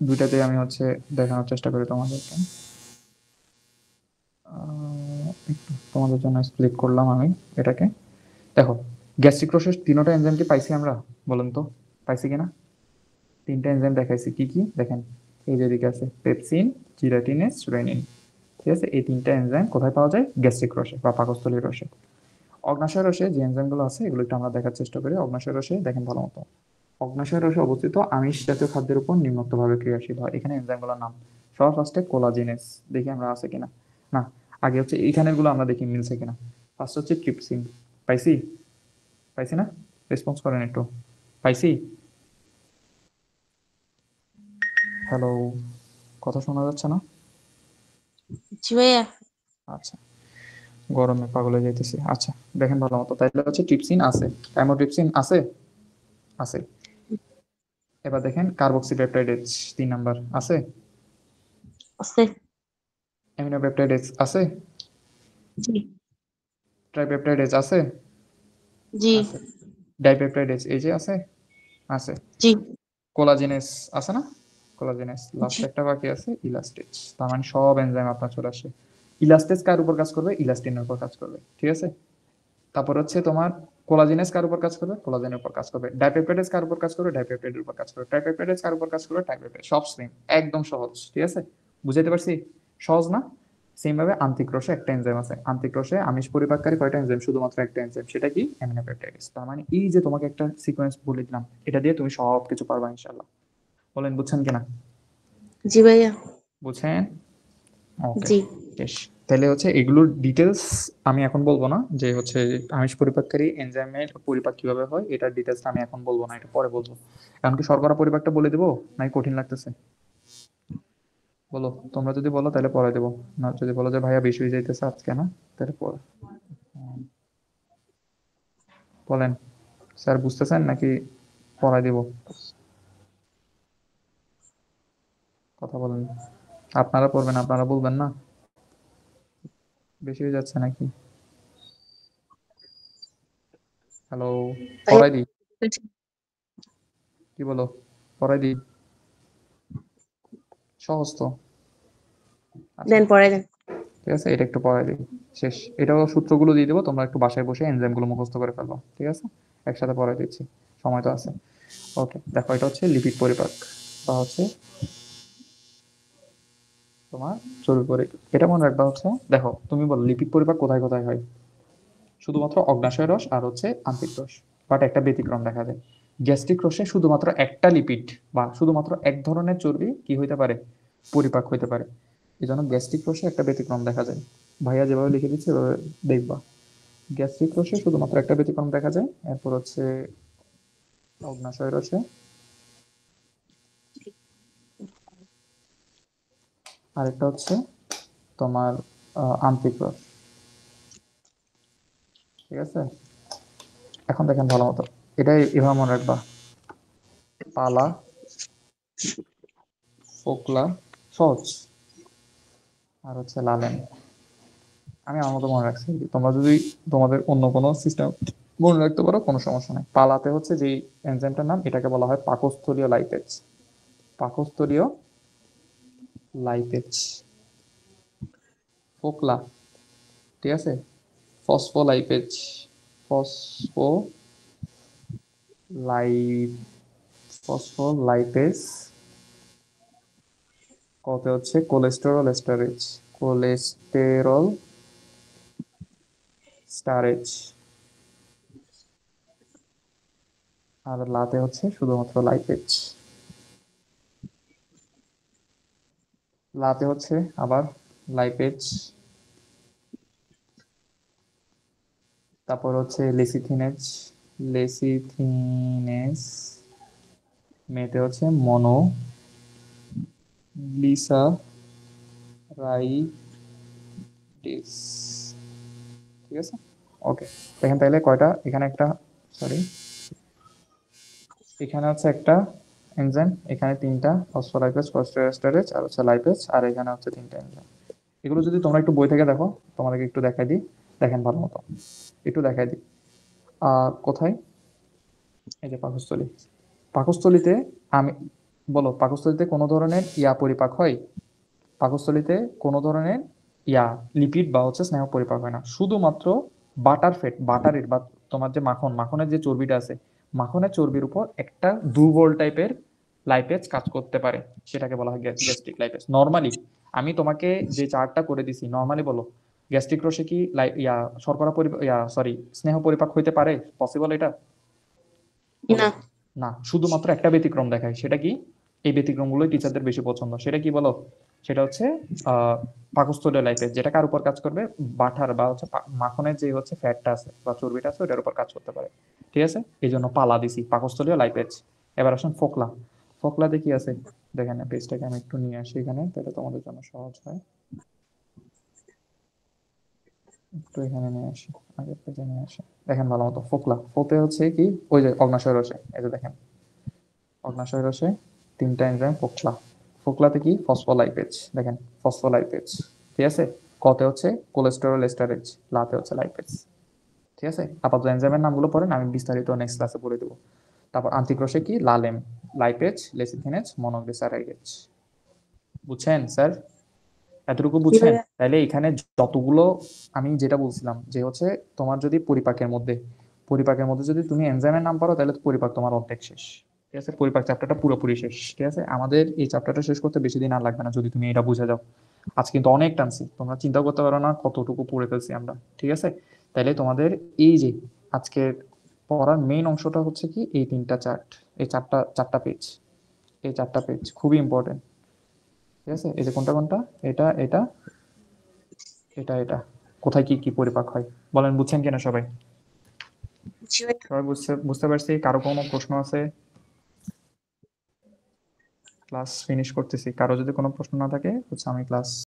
দুইটাতে আমি হচ্ছে দেখানোর চেষ্টা করি তোমাদেরকে। একটু তোমাদের জন্য স্প্লিট করলাম আমি এটাকে। দেখো, গ্যাস্ট্রিক প্রসেস তিনটা এনজাইমকে পাইছি আমরা, বলেন তো পাইছি কিনা? তিনটা এনজাইম দেখাইছি, কি কি দেখেন। এই যে দিকে আছে পেপসিন, জিলাটিনেজ, রেনিন, ঠিক আছে? এই তিনটা এনজাইম কোথায় পাওয়া যায়? গ্যাস্ট্রিক রসে বা পাকস্থলীর রসে। অগ্নাশয় রসে যে এনজাইমগুলো আছে এগুলো একটু আমরা দেখার চেষ্টা করি। অগ্নাশয় রসে দেখেন ভালো মতো, অগ্নাশয় রসে অবস্থিত আমিষ জাতীয় খাদ্যের উপর নিম্নোক্তভাবে ক্রিয়াশীল হয়। এখানে এনজাইমগুলোর নাম সবার ফার্স্টে কোলাজিনেস, দেখি আমরা আছে কিনা। না, আগে হচ্ছে এইখানের গুলো আমরা দেখি মিলছে কিনা। ফার্স্ট হচ্ছে ট্রিপসিন, পাইছি? পাইছি না? রেসপন্স করেন একটু। পাইছি? হ্যালো, কথা শোনা যাচ্ছে না? জি ভাইয়া। আচ্ছা, গরমে পাগল হয়ে যাইতেছি। আচ্ছা, দেখেন ভালো মতো, তাইলে হচ্ছে ট্রিপসিন আছে, অ্যামোট্রিপসিন আছে, আছে। এবার দেখেন কার্বক্সিপেপটাইড H, 3 নাম্বার আছে। আছে। অ্যামিনোপেপটাইড H আছে। জি। ট্রাইপেপটাইড H আছে, জি। আছে। ডাইপেপটাইড H এই যে আছে, আছে। জি। কোলাজেনেস আছে না? কোলাজেনেস, লাস্ট জি। একটা বাকি আছে, ইলাস্টেজ। তার মানে সব এনজাইম আপনার চলে আসে। ইলাস্টেজ কার উপর কাজ করবে? ইলাস্টিনের উপর কাজ করবে, ঠিক আছে? তারপর হচ্ছে তোমার কোলাজেনেস কার উপর কাজ করবে? কোলাজেনের উপর কাজ করবে। ডাইপেপটাইডেজ কার উপর কাজ করবে? ডাইপেপটাইডের উপর কাজ করবে। ট্রাইপেপটাইডেজ কার উপর কাজ করবে? ট্রাইপেপটাইড। সব সেম, একদম সহজ, ঠিক আছে? বুঝাইতে পারছি? সহজ না? সেম ভাবে আন্তিক্রোশে একটা এনজাইম আছে। আন্তিক্রোশে আমিষ পরিপাককারী কয়টা এনজাইম? শুধুমাত্র একটা এনজাইম, সেটা কি? অ্যামিনোপেপটাইডেজ। তার মানে এই যে তোমাকে একটা সিকোয়েন্স বলে দিলাম, এটা দিয়ে তুমি সব কিছু পারবা ইনশাআল্লাহ। বলেন বুঝছেন কিনা? জি ভাইয়া। বুঝছেন? ওকে, জি। বেশ। তাহলে হচ্ছে এগুলোর ডিটেলস আমি এখন বলবো না, যে হচ্ছে আমিষ পরিপাককারী এনজাইমের পরিপাক কিভাবে হয়, এটার ডিটেলস আমি এখন বলবো না, এটা পরে বলবো। এমনকি শর্করা পরিপাকটা বলে দেবো নাকি কঠিন লাগতেছে? বলো, তোমরা যদি বলো তাহলে পরে দেবো, না যদি বলো যে ভাইয়া বেশি হয়ে যাইতেছে আজকে না, তাহলে পরে। বলেন, স্যার বুঝতেছেন নাকি পড়ায় দেবো? কথা বলেন। আপনারা পড়বেন, আপনারা বলবেন না? বেশি হয়ে যাচ্ছে নাকি? হ্যালো, ভাইয়া, পড়াই দিই? কি বলো, পড়াই দিই? সহজ তো। আচ্ছা, দেন পরে দেন। ঠিক আছে, এটা একটু পড়াই দিই। শেষ। এটাও সূত্রগুলো দিয়ে দেবো, তোমরা একটু বাসায় বসে এনজাইমগুলো মুখস্থ করে ফেলবো, ঠিক আছে? একসাথে পড়াই দিচ্ছি, সময় তো আছে। ওকে, দেখো, এটা হচ্ছে লিপিড পরিপাক বা হচ্ছে তোমার চর্বি পরিপাক। এটা মনে রাখবা হচ্ছে, দেখো তুমি বলো লিপিড পরিপাক কোথায় কোথায় হয়? শুধুমাত্র অগ্নাশয় রস আর হচ্ছে আন্তিক রস। বাট একটা ব্যতিক্রম দেখা যায়, গ্যাস্ট্রিক রসে শুধুমাত্র একটা লিপিড বা শুধুমাত্র এক ধরনের চর্বি কি হইতে পারে? পরিপাক হইতে পারে। এই জন্য গ্যাস্ট্রিক রসে একটা ব্যতিক্রম দেখা যায়। ভাইয়া যেভাবে লিখে দিচ্ছে এভাবে দেখবা। গ্যাস্ট্রিক রসে শুধুমাত্র একটা ব্যতিক্রম দেখা যায়, এরপর হচ্ছে অগ্নাশয় রসে আরেকটা হচ্ছে তোমার আন্ত্রিক রস। ঠিক আছে, এখন দেখেন ভালো মতো, এটাই এভাবে মনে রাখবা। পালা, ফোকলা, সহজ, আর হচ্ছে লালেন। আমি আমার মতো মনে রাখছি, তোমরা যদি তোমাদের অন্য কোনো সিস্টেম মনে রাখতে পারো কোনো সমস্যা নেই। পালাতে হচ্ছে যে এনজাইমটার নাম, এটাকে বলা হয় পাকস্থলীয় লাইপেজ। পাকস্থলীয় লাইপেজ। ফোকলা, ঠিক আছে, ফসফোলাইপেজ। ফসফো লাই ফসফোলাইপেজ। কত হচ্ছে কোলেস্টেরল স্টারেজ। কোলেস্টেরল স্টারেজ। আর লাতে হচ্ছে শুধুমাত্র লাইপেজ। লাতে হচ্ছে আবার লাইপেজ। তারপর হচ্ছে লেসিথিনেজ। লেসিথিনেজ। মেতে হচ্ছে মনো গ্লিসা রাইটিস। ঠিক আছে, ওকে। দেখেন তাহলে কয়টা, এখানে একটা, সরি, এখানে হচ্ছে একটা এনজাইম, এখানে তিনটা, ফসফোলাইপেজ, ফসফোএস্টারেজ, আর হচ্ছে লাইপেজ, আর এখানে হচ্ছে তিনটা এনজাইম। এগুলো যদি তোমরা একটু বই থেকে দেখো, তোমাদেরকে একটু দেখাই দিই, দেখেন ভালো মতো একটু দেখাই দিই। কোথায়, এই যে পাকস্থলী। পাকস্থলীতে আমি, বলো, পাকস্থলীতে কোনো ধরনের পরিপাক হয়? পাকস্থলীতে কোনো ধরনের লিপিড বা হচ্ছে স্নেহ পরিপাক হয় না, শুধুমাত্র বাটার ফ্যাট, বাটারের বা তোমার যে মাখন, মাখনের যে চর্বিটা আছে, মাখনের চর্বির উপর একটা দুর্বল টাইপের লাইপেজ কাজ করতে পারে, সেটাকে বলা হয় গ্যাস্ট্রিক লাইপেজ। নর্মালি আমি তোমাকে যে চার্টটা করে দিছি, নর্মালি বলো, গ্যাস্ট্রিক রসে কি শর্করা পরিপাক, সরি, স্নেহ পরিপাক হইতে পারে? পসিবল এটা? বলো। না। না, শুধুমাত্র একটা ব্যতিক্রম দেখায়, সেটা কি? এই ব্যতিক্রমগুলোই টিচারদের বেশি পছন্দ, সেটা কি বলো? সেটা হচ্ছে আহ পাকস্থলীয় লাইপেজ, যেটা কার উপর কাজ করবে? বাটার বা হচ্ছে মাখনের যে হচ্ছে ফ্যাটটা আছে বা চর্বিটা আছে, ওটার উপর কাজ করতে পারে। ঠিক আছে, এই জন্য পালা দিছি, পাকস্থলীয় লাইপেজ। এবার আসুন ফোকলা। ফোকলাতে কি আছে দেখেন, পেজটাকে আমি একটু নিয়ে আসি এখানে, তাহলে তোমাদের জন্য সহজ হয়। একটু এখানে নিয়ে আসি, আগের পেজে নিয়ে আসি। দেখেন ভালো মতো, ফোকলা, ফোতে হচ্ছে কি, ওই যে অগ্নাশয় রসে, এই যে দেখেন অগ্নাশয় রসে তিনটা এনজাইম ফোকলা। ফোকলাতে কি? ফসফোলাইপেজ, দেখেন ফসফোলাইপেজ। ঠিক আছে, কতে হচ্ছে কোলেস্টেরল এস্টারেজ, লাতে হচ্ছে লাইপেজ। ঠিক আছে, আপাতত এনজাইমের নামগুলো পড়েন, আমি বিস্তারিত নেক্সট ক্লাসে বলে দেবো। তারপর আন্ত্রিক রসে কি? লালেম, লাইপেজ, লেসিথিনেজ, মনোগ্লিসারাইডেজ। বুঝছেন স্যার? এতটুকু জি বুঝছেন? ভাইয়া। তাহলে এখানে যতগুলো আমি যেটা বলছিলাম যে হচ্ছে তোমার যদি পরিপাকের মধ্যে যদি তুমি এনজাইমের নাম পারো, তাহলে তো পরিপাক তোমার অর্ধেক শেষ। ঠিক আছে, পরিপাক চ্যাপ্টারটা পুরোপুরি শেষ। ঠিক আছে, আমাদের এই চ্যাপ্টারটা শেষ করতে বেশি দিন আর লাগবে না, যদি তুমি এটা বুঝে যাও। আজ কিন্তু অনেক টানছি, তোমরা চিন্তা করতে পারো না কতটুকু পড়ে ফেলছি আমরা। ঠিক আছে, তাহলে তোমাদের এই যে আজকের পড়ার মেইন অংশটা হচ্ছে কি, এই তিনটা চার্ট, এই চারটা পেজ, এই চারটা পেজ খুবই ইম্পর্টেন্ট। ঠিক আছে, এই যে কোনটা কোনটা, এটা এটা এটা এটা, কোথায় কি কি পরিপাক হয়, বলেন বুঝছেন কিনা সবাই? জি ভাইয়া। সবাই বুঝতে বুঝতে পারছি? কারো কোনো প্রশ্ন আছে? ক্লাস ফিনিশ করতেছি, কারো যদি কোনো প্রশ্ন না থাকে হচ্ছে আমি ক্লাস